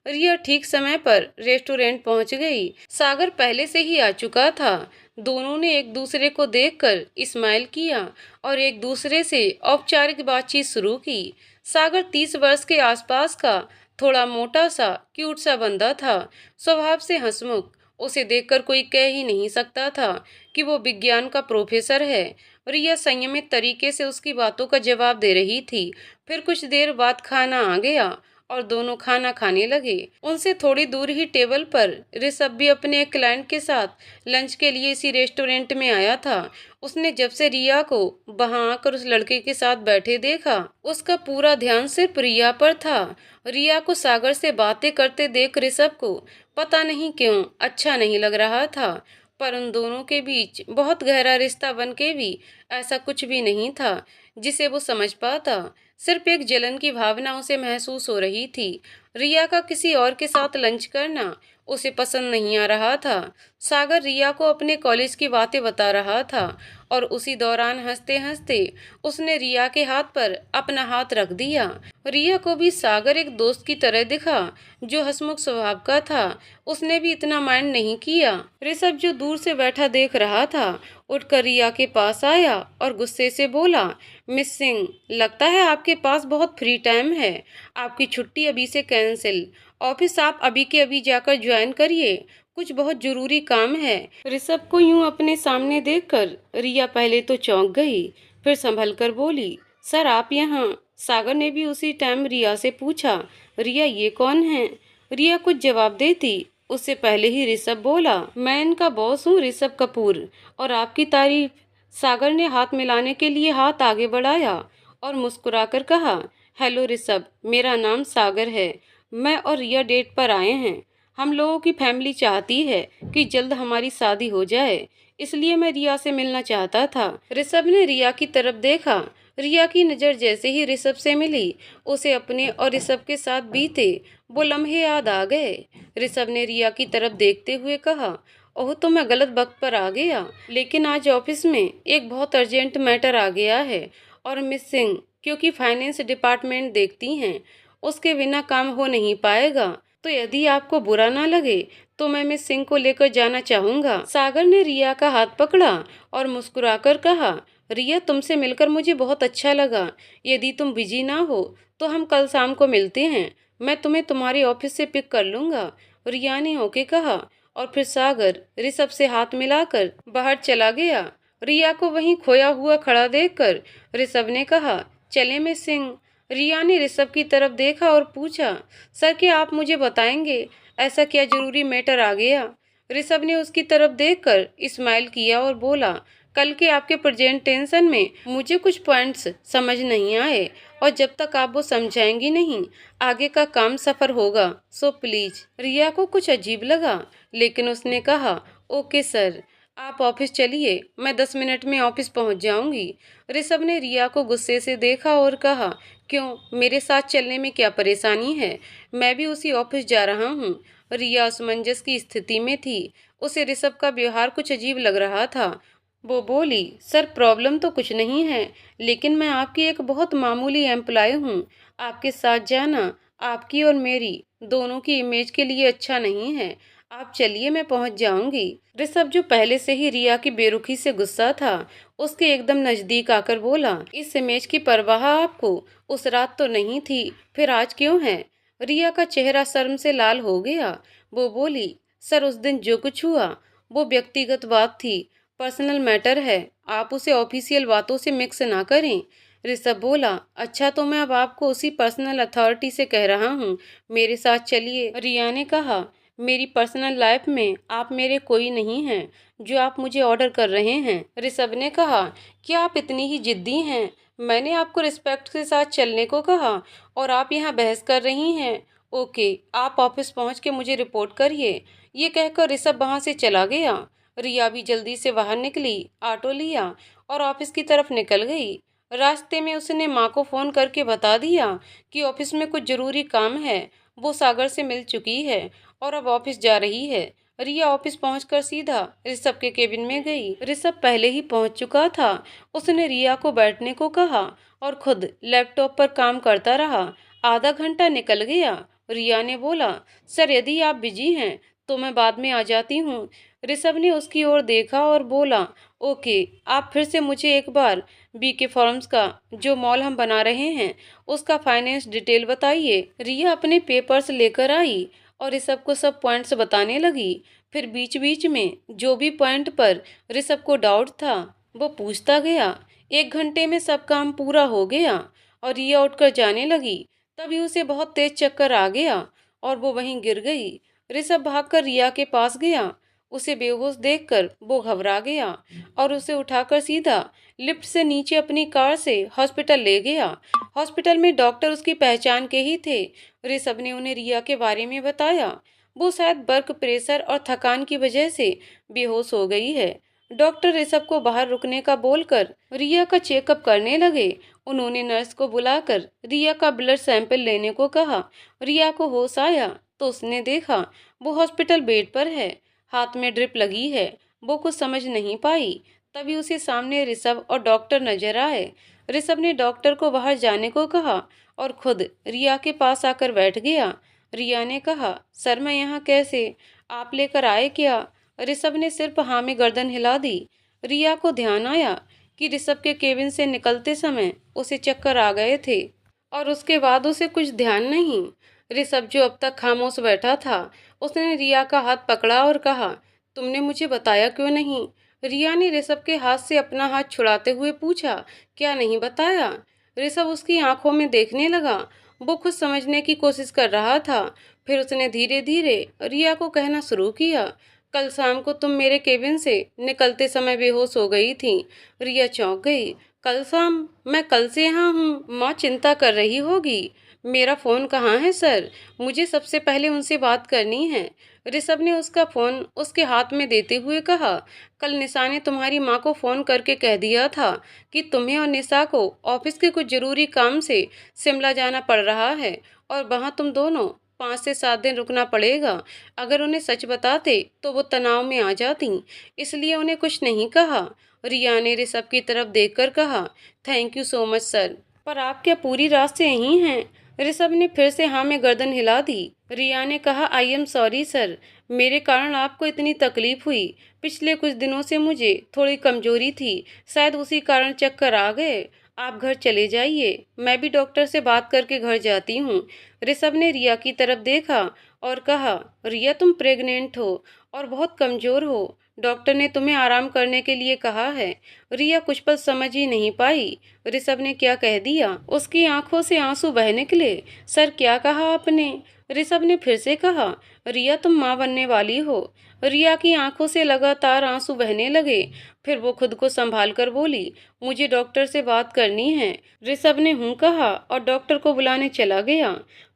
रिया ठीक समय पर रेस्टोरेंट पहुंच गई। सागर पहले से ही आ चुका था। दोनों ने एक दूसरे को देखकर स्माइल किया और एक दूसरे से औपचारिक बातचीत शुरू की। सागर 30 वर्ष के आसपास का, थोड़ा मोटा सा, क्यूट सा बंदा था, स्वभाव से हंसमुख। उसे देखकर कोई कह ही नहीं सकता था कि वो विज्ञान का प्रोफेसर है। रिया संयमित तरीके से उसकी बातों का जवाब दे रही थी। फिर कुछ देर बाद खाना आ गया और दोनों खाना खाने लगे। उनसे थोड़ी दूर ही टेबल पर ऋषभ भी अपने एक क्लाइंट के साथ लंच के लिए इसी रेस्टोरेंट में आया था। उसने जब से रिया को वहां आकर उस लड़के के साथ बैठे देखा, उसका पूरा ध्यान सिर्फ रिया पर था। रिया को सागर से बातें करते देख ऋषभ को पता नहीं क्यों अच्छा नहीं लग रहा था, पर उन दोनों के बीच बहुत गहरा रिश्ता बन के भी ऐसा कुछ भी नहीं था जिसे वो समझ पाता। सिर्फ एक जलन की भावना उसे महसूस हो रही थी। रिया का किसी और के साथ लंच करना उसे पसंद नहीं आ रहा था। सागर रिया को अपने कॉलेज की बातें बता रहा था और उसी दौरान हंसते हंसते उसने रिया के हाथ पर अपना हाथ रख दिया। रिया को भी सागर एक दोस्त की तरह दिखा जो हंसमुख स्वभाव का था। उसने भी इतना माइंड नहीं किया। ऋषभ जो दूर से बैठा देख रहा था, उठकर रिया के पास आया और गुस्से से बोला, मिस सिंह, लगता है आपके पास बहुत फ्री टाइम है। आपकी छुट्टी अभी से कैंसिल। ऑफिस आप अभी के अभी जाकर ज्वाइन करिए, कुछ बहुत जरूरी काम है। ऋषभ को यूं अपने सामने देखकर रिया पहले तो चौंक गई, फिर संभल कर बोली, सर आप यहाँ? सागर ने भी उसी टाइम रिया से पूछा, रिया ये कौन है? रिया कुछ जवाब देती उससे पहले ही ऋषभ बोला, मैं इनका बॉस हूँ, ऋषभ कपूर, और आपकी तारीफ। सागर ने हाथ मिलाने के लिए हाथ आगे बढ़ाया और मुस्कुराकर कहा, हेलो ऋषभ, मेरा नाम सागर है। मैं और रिया डेट पर आए हैं। हम लोगों की फैमिली चाहती है कि जल्द हमारी शादी हो जाए, इसलिए मैं रिया से मिलना चाहता था। ऋषभ ने रिया की तरफ देखा रिया की नज़र जैसे ही ऋषभ से मिली, उसे अपने और ऋषभ के साथ बीते वो लम्हे याद आ गए। ऋषभ ने रिया की तरफ देखते हुए कहा, ओह तो मैं गलत वक्त पर आ गया, लेकिन आज ऑफिस में एक बहुत अर्जेंट मैटर आ गया है और मिस सिंह क्योंकि फाइनेंस डिपार्टमेंट देखती हैं, उसके बिना काम हो नहीं पाएगा। तो यदि आपको बुरा ना लगे तो मैं मिस सिंह को लेकर जाना चाहूँगा। सागर ने रिया का हाथ पकड़ा और मुस्कुराकर कहा, रिया तुमसे मिलकर मुझे बहुत अच्छा लगा। यदि तुम बिजी ना हो तो हम कल शाम को मिलते हैं, मैं तुम्हें तुम्हारे ऑफिस से पिक कर लूँगा। रिया ने ओके कहा और फिर सागर ऋषभ से हाथ मिलाकर बाहर चला गया। रिया को वहीं खोया हुआ खड़ा देखकर ऋषभ ने कहा, चले मिस सिंह। रिया ने ऋषभ की तरफ देखा और पूछा, सर क्या आप मुझे बताएंगे ऐसा क्या जरूरी मैटर आ गया? ऋषभ ने उसकी तरफ देखकर स्माइल किया और बोला, कल के आपके प्रेजेंटेशन में मुझे कुछ पॉइंट्स समझ नहीं आए और जब तक आप वो समझाएंगी नहीं आगे का काम सफर होगा, सो प्लीज। रिया को कुछ अजीब लगा लेकिन उसने कहा, ओके सर, आप ऑफिस चलिए, मैं 10 मिनट में ऑफिस पहुंच जाऊंगी। ऋषभ ने रिया को गुस्से से देखा और कहा, क्यों, मेरे साथ चलने में क्या परेशानी है? मैं भी उसी ऑफिस जा रहा हूँ। रिया असमंजस की स्थिति में थी, उसे ऋषभ का व्यवहार कुछ अजीब लग रहा था। वो बोली, सर प्रॉब्लम तो कुछ नहीं है, लेकिन मैं आपकी एक बहुत मामूली एम्प्लॉय हूँ। आपके साथ जाना आपकी और मेरी दोनों की इमेज के लिए अच्छा नहीं है। आप चलिए, मैं पहुंच जाऊंगी। ऋषभ जो पहले से ही रिया की बेरुखी से गुस्सा था, उसके एकदम नजदीक आकर बोला, इस इमेज की परवाह आपको उस रात तो नहीं थी, फिर आज क्यों है? रिया का चेहरा शर्म से लाल हो गया। वो बोली, सर उस दिन जो कुछ हुआ वो व्यक्तिगत बात थी, पर्सनल मैटर है, आप उसे ऑफिशियल बातों से मिक्स ना करें। ऋषभ बोला, अच्छा तो मैं अब आपको उसी पर्सनल अथॉरिटी से कह रहा हूँ, मेरे साथ चलिए। रिया ने कहा, मेरी पर्सनल लाइफ में आप मेरे कोई नहीं हैं जो आप मुझे ऑर्डर कर रहे हैं। ऋषभ ने कहा, क्या आप इतनी ही जिद्दी हैं? मैंने आपको रिस्पेक्ट के साथ चलने को कहा और आप यहाँ बहस कर रही हैं। ओके, आप ऑफिस पहुँच के मुझे रिपोर्ट करिए। ये कहकर ऋषभ वहाँ से चला गया। रिया भी जल्दी से बाहर निकली, ऑटो लिया और ऑफिस की तरफ निकल गई। रास्ते में उसने माँ को फ़ोन करके बता दिया कि ऑफिस में कुछ ज़रूरी काम है, वो सागर से मिल चुकी है और अब ऑफिस जा रही है। रिया ऑफिस पहुंचकर सीधा ऋषभ के केबिन में गई। ऋषभ पहले ही पहुंच चुका था। उसने रिया को बैठने को कहा और खुद लैपटॉप पर काम करता रहा। आधा घंटा निकल गया। रिया ने बोला, सर यदि आप बिजी हैं तो मैं बाद में आ जाती हूँ। ऋषभ ने उसकी ओर देखा और बोला, ओके, आप फिर से मुझे एक बार बीके फॉर्म्स का जो मॉल हम बना रहे हैं उसका फाइनेंस डिटेल बताइए। रिया अपने पेपर्स लेकर आई और ऋषभ को सब पॉइंट्स बताने लगी। फिर बीच बीच में जो भी पॉइंट पर ऋषभ को डाउट था वो पूछता गया। 1 घंटे में सब काम पूरा हो गया और रिया उठकर जाने लगी। तभी उसे बहुत तेज चक्कर आ गया और वो वहीं गिर गई। ऋषभ भागकर रिया के पास गया। उसे बेहोश देखकर वो घबरा गया और उसे उठाकर सीधा लिफ्ट से नीचे अपनी कार से हॉस्पिटल ले गया। हॉस्पिटल में डॉक्टर उसकी पहचान के ही थे। ऋषभ ने उन्हें रिया के बारे में बताया। वो शायद वर्क प्रेशर और थकान की वजह से बेहोश हो गई है। डॉक्टर ऋषभ को बाहर रुकने का बोलकर रिया का चेकअप करने लगे। उन्होंने नर्स को बुलाकर रिया का ब्लड सैंपल लेने को कहा। रिया को होश आया तो उसने देखा वो हॉस्पिटल बेड पर है, हाथ में ड्रिप लगी है। वो कुछ समझ नहीं पाई। तभी उसे सामने ऋषभ और डॉक्टर नजर आए। ऋषभ ने डॉक्टर को बाहर जाने को कहा और खुद रिया के पास आकर बैठ गया। रिया ने कहा, सर मैं यहाँ कैसे? आप लेकर आए क्या? ऋषभ ने सिर्फ हाँ में गर्दन हिला दी। रिया को ध्यान आया कि ऋषभ के केबिन से निकलते समय उसे चक्कर आ गए थे और उसके बाद उसे कुछ ध्यान नहीं। ऋषभ जो अब तक खामोश बैठा था, उसने रिया का हाथ पकड़ा और कहा, तुमने मुझे बताया क्यों नहीं? रिया ने ऋषभ के हाथ से अपना हाथ छुड़ाते हुए पूछा, क्या नहीं बताया? ऋषभ उसकी आंखों में देखने लगा। वो कुछ समझने की कोशिश कर रहा था। फिर उसने धीरे धीरे रिया को कहना शुरू किया, कल शाम को तुम मेरे केबिन से निकलते समय बेहोश हो गई थी। रिया चौंक गई। कल शाम? मैं कल से यहाँ हूँ। माँ चिंता कर रही होगी। मेरा फ़ोन कहाँ है सर? मुझे सबसे पहले उनसे बात करनी है। ऋषभ ने उसका फोन उसके हाथ में देते हुए कहा, कल निशा ने तुम्हारी माँ को फोन करके कह दिया था कि तुम्हें और निशा को ऑफिस के कुछ जरूरी काम से शिमला जाना पड़ रहा है और वहाँ तुम दोनों 5 से 7 दिन रुकना पड़ेगा। अगर उन्हें सच बताते तो वो तनाव में आ जाती, इसलिए उन्हें कुछ नहीं कहा। रिया ने ऋषभ की तरफ देखकर कहा, thank you so much sir, पर आप क्या पूरी रात से यहीं हैं? ऋषभ ने फिर से हाँ में गर्दन हिला दी। रिया ने कहा, आई एम सॉरी सर, मेरे कारण आपको इतनी तकलीफ हुई। पिछले कुछ दिनों से मुझे थोड़ी कमजोरी थी, शायद उसी कारण चक्कर आ गए। आप घर चले जाइए, मैं भी डॉक्टर से बात करके घर जाती हूँ। ऋषभ ने रिया की तरफ देखा और कहा, रिया तुम प्रेग्नेंट हो और बहुत कमजोर हो, डॉक्टर ने तुम्हें आराम करने के लिए कहा है। रिया कुछ पल समझ ही नहीं पाई ऋषभ ने क्या कह दिया। उसकी आंखों से आंसू बह निकले। सर क्या कहा आपने? ऋषभ ने फिर से कहा, रिया तुम माँ बनने वाली हो। रिया की आंखों से लगातार आंसू बहने लगे। फिर वो खुद को संभाल कर बोली, मुझे डॉक्टर से बात करनी है। ऋषभ ने हूँ कहा और डॉक्टर को बुलाने चला गया।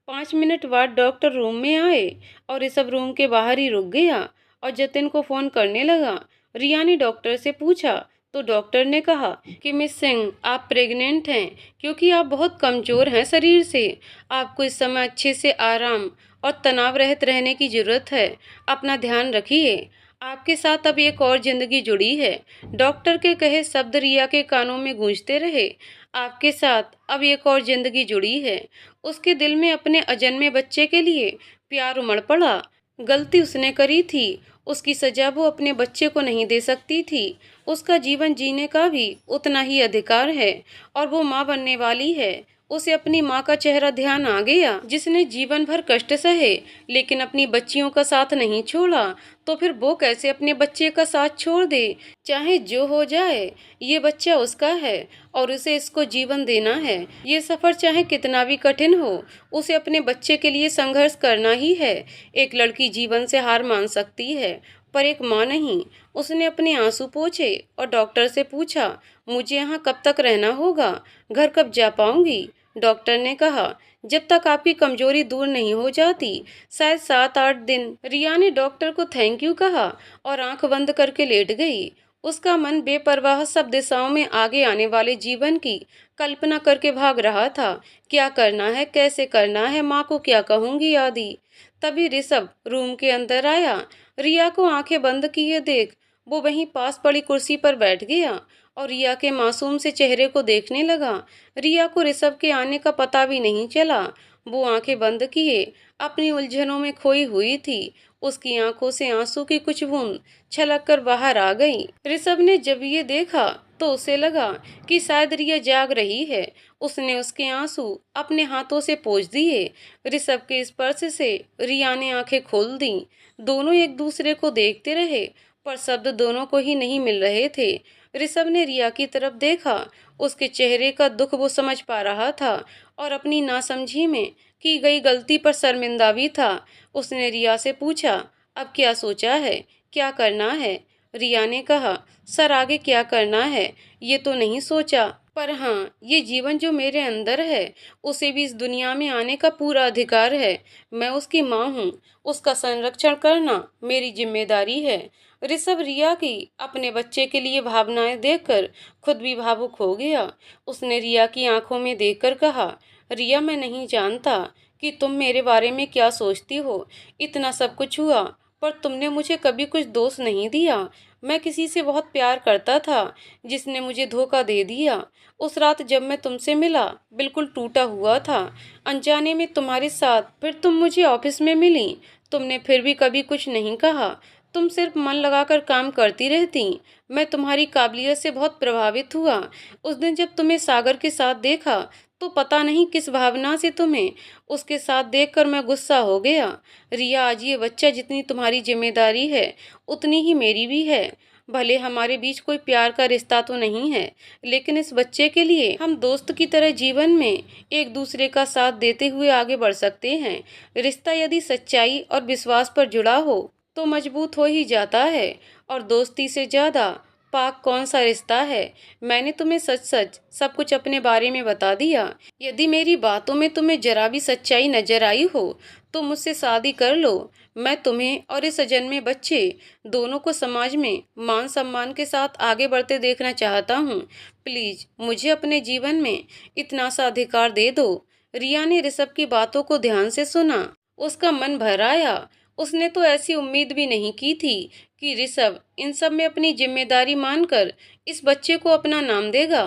5 मिनट बाद डॉक्टर रूम में आए और ऋषभ रूम के बाहर ही रुक गया और जतिन को फोन करने लगा। रिया ने डॉक्टर से पूछा तो डॉक्टर ने कहा कि मिस सिंह आप प्रेग्नेंट हैं क्योंकि आप बहुत कमजोर हैं शरीर से। आपको इस समय अच्छे से आराम और तनाव रहित रहने की जरूरत है। अपना ध्यान रखिए। आपके साथ अब एक और जिंदगी जुड़ी है। डॉक्टर के कहे शब्द रिया के कानों में गूंजते रहे। आपके साथ अब एक और जिंदगी जुड़ी है। उसके दिल में अपने अजन्मे बच्चे के लिए प्यार उमड़ पड़ा। गलती उसने करी थी, उसकी सजा वो अपने बच्चे को नहीं दे सकती थी। उसका जीवन जीने का भी उतना ही अधिकार है और वो माँ बनने वाली है। उसे अपनी माँ का चेहरा ध्यान आ गया, जिसने जीवन भर कष्ट सहे लेकिन अपनी बच्चियों का साथ नहीं छोड़ा। तो फिर वो कैसे अपने बच्चे का साथ छोड़ दे? चाहे जो हो जाए, ये बच्चा उसका है और उसे इसको जीवन देना है। ये सफर चाहे कितना भी कठिन हो, उसे अपने बच्चे के लिए संघर्ष करना ही है। एक लड़की जीवन से हार मान सकती है पर एक माँ नहीं। उसने अपने आंसू पोंछे और डॉक्टर से पूछा, मुझे यहाँ कब तक रहना होगा? घर कब जा पाऊंगी? डॉक्टर ने कहा, जब तक आपकी कमजोरी दूर नहीं हो जाती, शायद 7-8 दिन। रिया ने डॉक्टर को थैंक यू कहा और आंख बंद करके लेट गई। उसका मन बेपरवाह सब दिशाओं में आगे आने वाले जीवन की कल्पना करके भाग रहा था। क्या करना है, कैसे करना है, माँ को क्या कहूंगी आदि। तभी ऋषभ रूम के अंदर आया। रिया को आंखें बंद किए देख वो वहीं पास पड़ी कुर्सी पर बैठ गया और रिया के मासूम से चेहरे को देखने लगा। रिया को ऋषभ के आने का पता भी नहीं चला। वो आंखें बंद किए अपनी उलझनों में खोई हुई थी। उसकी आंखों से आंसू की कुछ बूंद छलक कर बाहर आ गई। ऋषभ ने जब ये देखा तो उसे लगा कि शायद रिया जाग रही है। उसने उसके आंसू अपने हाथों से पोंछ दिए। ऋषभ के स्पर्श से रिया ने आंखें खोल दी। दोनों एक दूसरे को देखते रहे पर शब्द दोनों को ही नहीं मिल रहे थे। ऋषभ ने रिया की तरफ देखा। उसके चेहरे का दुख वो समझ पा रहा था और अपनी नासमझी में की गई गलती पर शर्मिंदा भी था। उसने रिया से पूछा, अब क्या सोचा है, क्या करना है? रिया ने कहा, सर आगे क्या करना है ये तो नहीं सोचा, पर हाँ ये जीवन जो मेरे अंदर है उसे भी इस दुनिया में आने का पूरा अधिकार है। मैं उसकी माँ हूँ, उसका संरक्षण करना मेरी जिम्मेदारी है। ऋषभ रिया की अपने बच्चे के लिए भावनाएं देखकर खुद भी भावुक हो गया। उसने रिया की आंखों में देखकर कहा, रिया मैं नहीं जानता कि तुम मेरे बारे में क्या सोचती हो। इतना सब कुछ हुआ पर तुमने मुझे कभी कुछ दोष नहीं दिया। मैं किसी से बहुत प्यार करता था जिसने मुझे धोखा दे दिया। उस रात जब मैं तुमसे मिला बिल्कुल टूटा हुआ था, अनजाने में तुम्हारे साथ। फिर तुम मुझे ऑफिस में मिली, तुमने फिर भी कभी कुछ नहीं कहा। तुम सिर्फ मन लगाकर काम करती रहती। मैं तुम्हारी काबिलियत से बहुत प्रभावित हुआ। उस दिन जब तुम्हें सागर के साथ देखा तो पता नहीं किस भावना से तुम्हें उसके साथ देखकर मैं गुस्सा हो गया। रिया आज ये बच्चा जितनी तुम्हारी जिम्मेदारी है उतनी ही मेरी भी है। भले हमारे बीच कोई प्यार का रिश्ता तो नहीं है, लेकिन इस बच्चे के लिए हम दोस्त की तरह जीवन में एक दूसरे का साथ देते हुए आगे बढ़ सकते हैं। रिश्ता यदि सच्चाई और विश्वास पर जुड़ा हो तो मजबूत हो ही जाता है, और दोस्ती से ज्यादा पाक कौन सा रिश्ता है। मैंने तुम्हें सच सच सब कुछ अपने बारे में बता दिया। यदि मेरी बातों में तुम्हें जरा भी सच्चाई नजर आई हो तो मुझसे शादी कर लो। मैं तुम्हें और इस अजन्मे बच्चे दोनों को समाज में मान सम्मान के साथ आगे बढ़ते देखना चाहता हूँ। प्लीज मुझे अपने जीवन में इतना सा अधिकार दे दो। रिया ने ऋषभ की बातों को ध्यान से सुना। उसका मन भर आया। उसने तो ऐसी उम्मीद भी नहीं की थी कि ऋषभ इन सब में अपनी जिम्मेदारी मानकर इस बच्चे को अपना नाम देगा।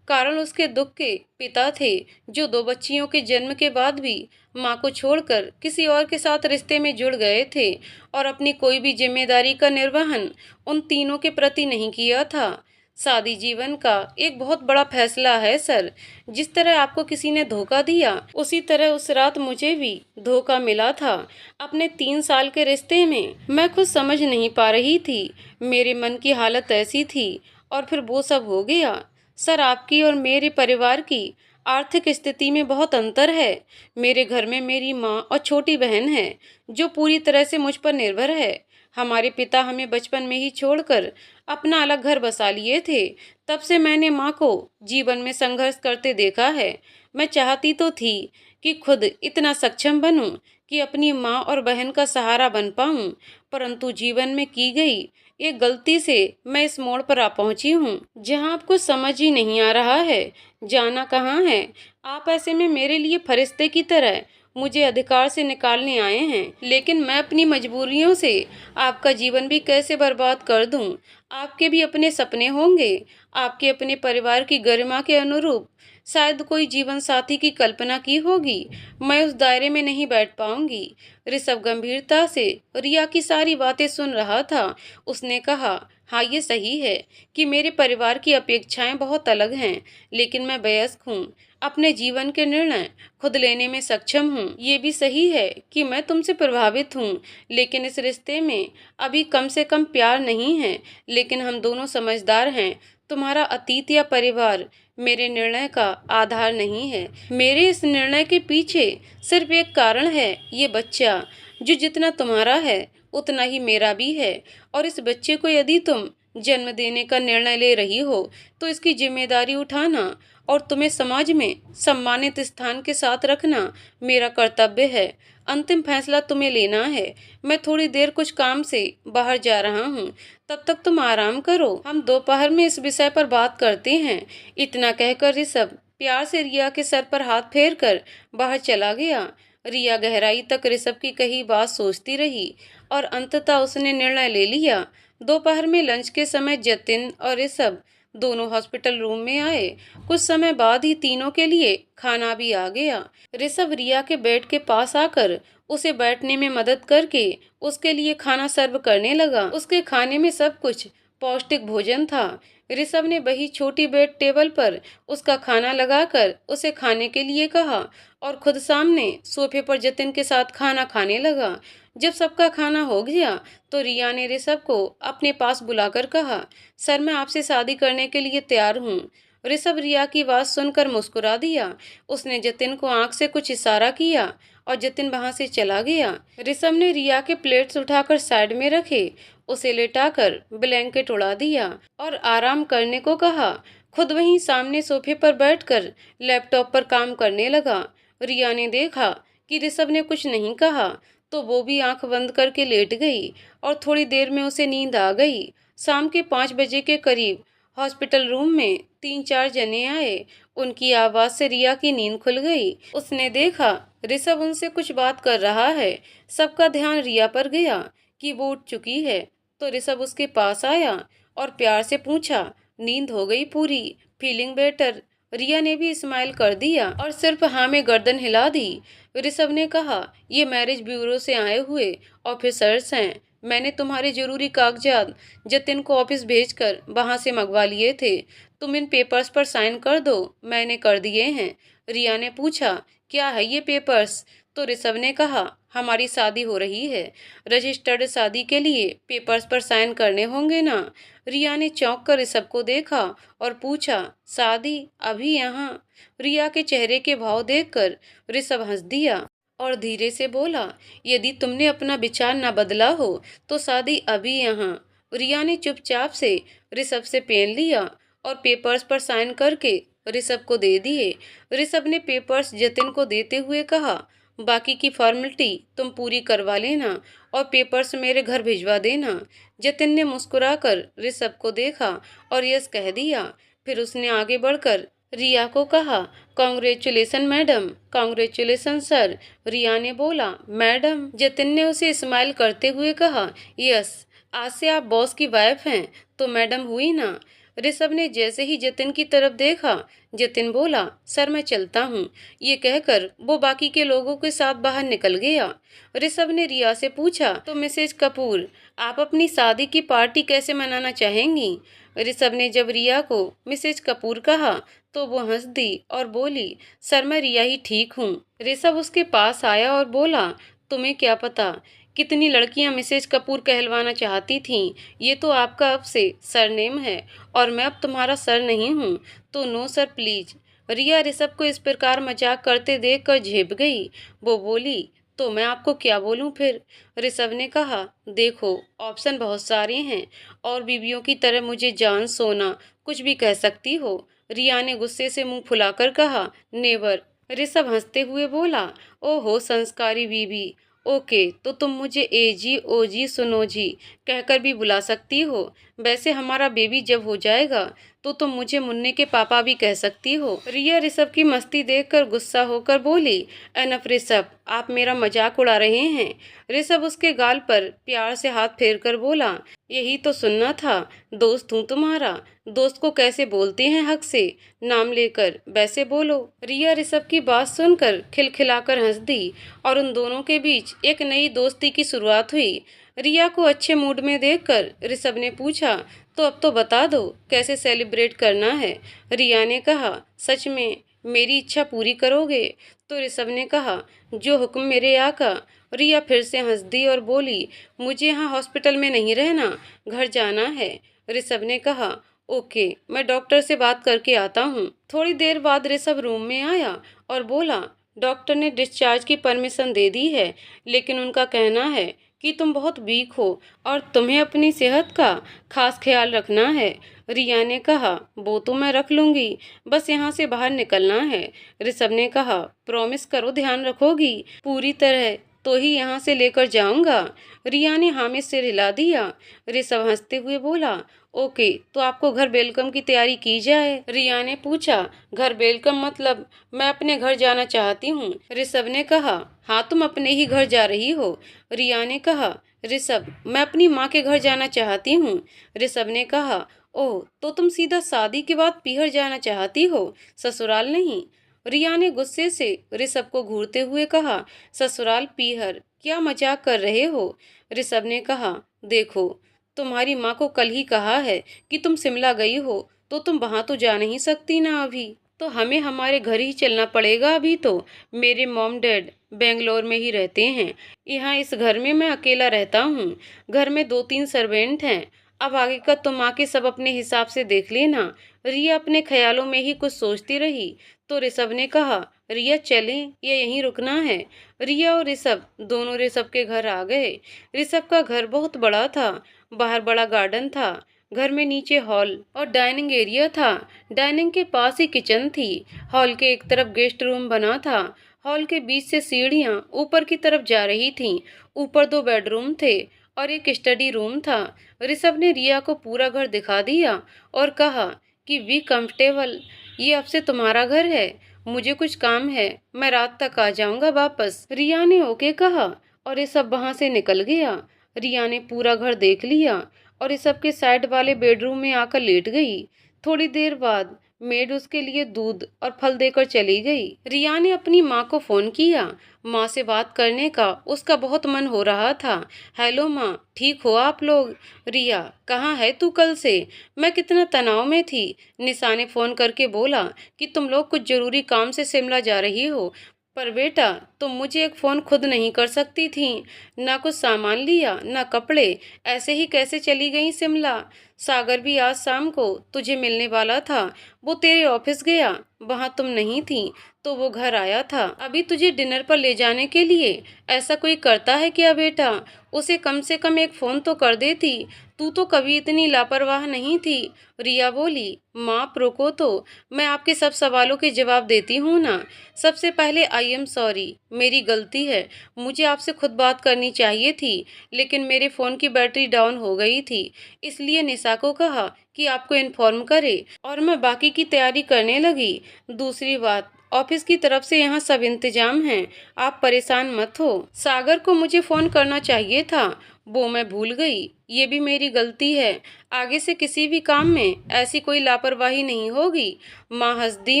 कारण उसके दुख के पिता थे, जो 2 बच्चियों के जन्म के बाद भी मां को छोड़कर किसी और के साथ रिश्ते में जुड़ गए थे और अपनी कोई भी जिम्मेदारी का निर्वहन उन तीनों के प्रति नहीं किया था। शादी जीवन का एक बहुत बड़ा फैसला है सर। जिस तरह आपको किसी ने धोखा दिया, उसी तरह उस रात मुझे भी धोखा मिला था। अपने 3 साल के रिश्ते में मैं कुछ समझ नहीं पा रही थी। मेरे मन की हालत ऐसी थी और फिर वो सब हो गया। सर, आपकी और मेरे परिवार की आर्थिक स्थिति में बहुत अंतर है। मेरे घर में मेरी माँ और छोटी बहन है, जो पूरी तरह से मुझ पर निर्भर है। हमारे पिता हमें बचपन में ही छोड़कर अपना अलग घर बसा लिए थे। तब से मैंने माँ को जीवन में संघर्ष करते देखा है। मैं चाहती तो थी कि खुद इतना सक्षम बनूं कि अपनी माँ और बहन का सहारा बन पाऊं, परंतु जीवन में की गई एक गलती से मैं इस मोड़ पर आ पहुंची हूँ, जहाँ आपको समझ ही नहीं आ रहा है जाना कहाँ है। आप ऐसे में मेरे लिए फरिश्ते की तरह मुझे अधिकार से निकालने आए हैं, लेकिन मैं अपनी मजबूरियों से आपका जीवन भी कैसे बर्बाद कर दूं। आपके भी अपने सपने होंगे, आपके अपने परिवार की गरिमा के अनुरूप शायद कोई जीवन साथी की कल्पना की होगी। मैं उस दायरे में नहीं बैठ पाऊंगी। ऋषभ गंभीरता से रिया की सारी बातें सुन रहा था। उसने कहा, हाँ, ये सही है कि मेरे परिवार की अपेक्षाएं बहुत अलग हैं, लेकिन मैं वयस्क हूँ, अपने जीवन के निर्णय खुद लेने में सक्षम हूँ। ये भी सही है कि मैं तुमसे प्रभावित हूँ, लेकिन इस रिश्ते में अभी कम से कम प्यार नहीं है। लेकिन हम दोनों समझदार हैं। तुम्हारा अतीत या परिवार मेरे निर्णय का आधार नहीं है। मेरे इस निर्णय के पीछे सिर्फ एक कारण है, ये बच्चा, जो जितना तुम्हारा है उतना ही मेरा भी है। और इस बच्चे को यदि तुम जन्म देने का निर्णय ले रही हो, तो इसकी जिम्मेदारी उठाना और तुम्हें समाज में सम्मानित स्थान के साथ रखना मेरा कर्तव्य है। अंतिम फैसला तुम्हें लेना है। मैं थोड़ी देर कुछ काम से बाहर जा रहा हूँ, तब तक तुम आराम करो। हम दोपहर में इस विषय पर बात करते हैं। इतना कहकर ऋषभ प्यार से रिया के सर पर हाथ फेर कर बाहर चला गया। रिया गहराई तक ऋषभ की कही बात सोचती रही और अंततः उसने निर्णय ले लिया। दोपहर में लंच के समय जतिन और ऋषभ दोनों हॉस्पिटल रूम में आए। कुछ समय बाद ही तीनों के लिए खाना भी आ गया। ऋषभ रिया के बेड के पास आकर उसे बैठने में मदद करके उसके लिए खाना सर्व करने लगा। उसके खाने में सब कुछ पौष्टिक भोजन था। ऋषभ ने वही छोटी बेड टेबल पर उसका खाना लगाकर उसे खाने के लिए कहा और खुद सामने सोफे पर जतिन के साथ खाना खाने लगा। जब सबका खाना हो गया तो रिया ने ऋषभ को अपने पास बुलाकर कहा, सर, मैं आपसे शादी करने के लिए तैयार हूँ। ऋषभ रिया की बात सुनकर मुस्कुरा दिया। उसने जतिन को आंख से कुछ इशारा किया और जतिन वहां से चला गया। ऋषभ ने रिया के प्लेट्स उठाकर साइड में रखे, उसे लेटाकर ब्लैंकेट उड़ा दिया और आराम करने को कहा। खुद वहीं सामने सोफे पर बैठकर लैपटॉप पर काम करने लगा। रिया ने देखा कि ऋषभ ने कुछ नहीं कहा तो वो भी आंख बंद करके लेट गई और थोड़ी देर में उसे नींद आ गई। शाम के 5 बजे के करीब हॉस्पिटल रूम में 3-4 जने आए। उनकी आवाज से रिया की नींद खुल गई। उसने देखा ऋषभ उनसे कुछ बात कर रहा है। सबका ध्यान रिया पर गया कि वो उठ चुकी है, तो ऋषभ उसके पास आया और प्यार से पूछा, नींद हो गई पूरी? Feeling better? रिया ने भी स्माइल कर दिया और सिर्फ हाँ में गर्दन हिला दी। ऋषभ ने कहा, ये मैरिज ब्यूरो से आए हुए ऑफिसर्स हैं। मैंने तुम्हारे जरूरी कागजात जतिन को ऑफिस भेजकर वहां से मंगवा लिए थे। तुम इन पेपर्स पर साइन कर दो। मैंने कर दिए हैं। रिया ने पूछा, क्या है ये पेपर्स? तो ऋषभ ने कहा, हमारी शादी हो रही है। रजिस्टर्ड शादी के लिए पेपर्स पर साइन करने होंगे ना? रिया ने चौंक कर ऋषभ को देखा और पूछा, शादी अभी यहाँ? रिया के चेहरे के भाव देखकर ऋषभ हंस दिया और धीरे से बोला, यदि तुमने अपना विचार न बदला हो तो शादी अभी यहाँ। रिया ने चुपचाप से ऋषभ से पेन लिया और पेपर्स पर साइन करके ऋषभ को दे दिए। ऋषभ ने पेपर्स जतिन को देते हुए कहा, बाकी की फॉर्मेलिटी तुम पूरी करवा लेना और पेपर्स मेरे घर भिजवा देना। जतिन ने मुस्कुराकर ऋषभ को देखा और यस कह दिया। फिर उसने आगे बढ़कर रिया को कहा, कॉन्ग्रेचुलेसन मैडम। कॉन्ग्रेचुलेसन सर, रिया ने बोला। मैडम, जतिन ने उसे स्माइल करते हुए कहा। यस, आज से आप बॉस की वाइफ हैं तो मैडम हुई ना। ऋषभ ने जैसे ही जतिन की तरफ देखा, जतिन बोला, सर मैं चलता हूँ। ये कहकर वो बाकी के लोगों के साथ बाहर निकल गया। ऋषभ ने रिया से पूछा, तो मिसेज कपूर, आप अपनी शादी की पार्टी कैसे मनाना चाहेंगी? ऋषभ ने जब रिया को मिसेज कपूर कहा तो वो हंस दी और बोली, सर मैं रिया ही ठीक हूँ। ऋषभ उसके पास आया और बोला, तुम्हें क्या पता कितनी लड़कियां मिसेज कपूर कहलवाना चाहती थीं। ये तो आपका अब से सरनेम है और मैं अब तुम्हारा सर नहीं हूँ, तो नो सर प्लीज। रिया ऋषभ को इस प्रकार मजाक करते देख कर झेप गई। वो बोली, तो मैं आपको क्या बोलूं फिर? ऋषभ ने कहा, देखो ऑप्शन बहुत सारे हैं और बीवियों की तरह मुझे जान सोना कुछ भी कह सकती हो। रिया ने गुस्से से मुंह फुलाकर कहा, नेवर। ऋषभ हंसते हुए बोला, ओहो संस्कारी बीबी, ओके तो तुम मुझे एजी ओजी सुनोजी कहकर भी बुला सकती हो। वैसे हमारा बेबी जब हो जाएगा तो तुम मुझे मुन्ने के पापा भी कह सकती हो। रिया ऋषभ की मस्ती देखकर गुस्सा होकर बोली, एनफ ऋषभ, आप मेरा मजाक उड़ा रहे हैं। ऋषभ उसके गाल पर प्यार से हाथ फेरकर बोला, यही तो सुनना था, दोस्त हूँ तुम्हारा। दोस्त को कैसे बोलते हैं हक से, नाम लेकर वैसे बोलो। रिया ऋषभ की बात सुनकर खिलखिलाकर हंस दी और उन दोनों के बीच एक नई दोस्ती की शुरुआत हुई। रिया को अच्छे मूड में देखकर ऋषभ ने पूछा, तो अब तो बता दो कैसे सेलिब्रेट करना है? रिया ने कहा, सच में मेरी इच्छा पूरी करोगे? तो ऋषभ ने कहा, जो हुक्म मेरे आका। रिया फिर से हंस दी और बोली, मुझे यहाँ हॉस्पिटल में नहीं रहना, घर जाना है। ऋषभ ने कहा, ओके मैं डॉक्टर से बात करके आता हूँ। थोड़ी देर बाद ऋषभ रूम में आया और बोला, डॉक्टर ने डिस्चार्ज की परमिशन दे दी है, लेकिन उनका कहना है कि तुम बहुत वीक हो और तुम्हें अपनी सेहत का खास ख्याल रखना है। रिया ने कहा, वो तो मैं रख लूंगी, बस यहाँ से बाहर निकलना है। ऋषभ ने कहा, प्रॉमिस करो ध्यान रखोगी पूरी तरह, तो ही यहाँ से लेकर जाऊंगा। रिया ने हाँ में सिर हिला दिया। ऋषभ हंसते हुए बोला, ओके तो आपको घर वेलकम की तैयारी की जाए? रिया ने पूछा, घर वेलकम मतलब? मैं अपने घर जाना चाहती हूँ। ऋषभ ने कहा, हाँ तुम अपने ही घर जा रही हो। रिया ने कहा, ऋषभ मैं अपनी माँ के घर जाना चाहती हूँ। ऋषभ ने कहा, ओह तो तुम सीधा शादी के बाद पीहर जाना चाहती हो, ससुराल नहीं? रिया ने गुस्से से ऋषभ को घूरते हुए कहा, ससुराल पीहर, क्या मजाक कर रहे हो? ऋषभ ने कहा, देखो तुम्हारी माँ को कल ही कहा है कि तुम शिमला गई हो, तो तुम वहां तो जा नहीं सकती ना अभी, तो हमें हमारे घर ही चलना पड़ेगा अभी तो। मेरे मॉम डैड बेंगलोर में ही रहते हैं, यहाँ इस घर में मैं अकेला रहता हूँ। घर में 2-3 सर्वेंट हैं। अब आगे का तुम आके सब अपने हिसाब से देख लेना। रिया अपने ख्यालों में ही कुछ सोचती रही तो ऋषभ ने कहा, रिया चलें या यहीं रुकना है? रिया और ऋषभ दोनों ऋषभ के घर आ गए। ऋषभ का घर बहुत बड़ा था। बाहर बड़ा गार्डन था। घर में नीचे हॉल और डाइनिंग एरिया था। डाइनिंग के पास ही किचन थी। हॉल के एक तरफ गेस्ट रूम बना था। हॉल के बीच से सीढ़ियां ऊपर की तरफ जा रही थीं। ऊपर 2 बेडरूम थे और एक स्टडी रूम था। ऋषभ ने रिया को पूरा घर दिखा दिया और कहा कि वी कंफर्टेबल, ये अब से तुम्हारा घर है। मुझे कुछ काम है, मैं रात तक आ जाऊंगा वापस। रिया ने ओके कहा और ऋषभ वहां से निकल गया। रिया ने पूरा घर देख लिया और ऋषभ के साइड वाले बेडरूम में आकर लेट गई। थोड़ी देर बाद मेड उसके लिए दूध और फल देकर चली गई। रिया ने अपनी माँ को फोन किया। माँ से बात करने का उसका बहुत मन हो रहा था। हेलो माँ, ठीक हो आप लोग? रिया, कहाँ है तू कल से? मैं कितना तनाव में थी। निशा ने फोन करके बोला कि तुम लोग कुछ जरूरी काम से शिमला जा रही हो, पर बेटा तुम मुझे एक फ़ोन खुद नहीं कर सकती थी? ना कुछ सामान लिया, ना कपड़े, ऐसे ही कैसे चली गई शिमला? सागर भी आज शाम को तुझे मिलने वाला था। वो तेरे ऑफिस गया, वहाँ तुम नहीं थी, तो वो घर आया था अभी तुझे डिनर पर ले जाने के लिए। ऐसा कोई करता है क्या बेटा? उसे कम से कम एक फ़ोन तो कर देती। तू तो कभी इतनी लापरवाह नहीं थी। रिया बोली, माँ आप रोको तो, मैं आपके सब सवालों के जवाब देती हूँ ना। सबसे पहले आई एम सॉरी, मेरी गलती है। मुझे आपसे खुद बात करनी चाहिए थी, लेकिन मेरे फ़ोन की बैटरी डाउन हो गई थी, इसलिए निशा को कहा कि आपको इन्फॉर्म करे और मैं बाकी की तैयारी करने लगी। दूसरी बात, ऑफिस की तरफ से यहाँ सब इंतजाम हैं, आप परेशान मत हो। सागर को मुझे फ़ोन करना चाहिए था, वो मैं भूल गई, ये भी मेरी गलती है। आगे से किसी भी काम में ऐसी कोई लापरवाही नहीं होगी। माँ हंस दी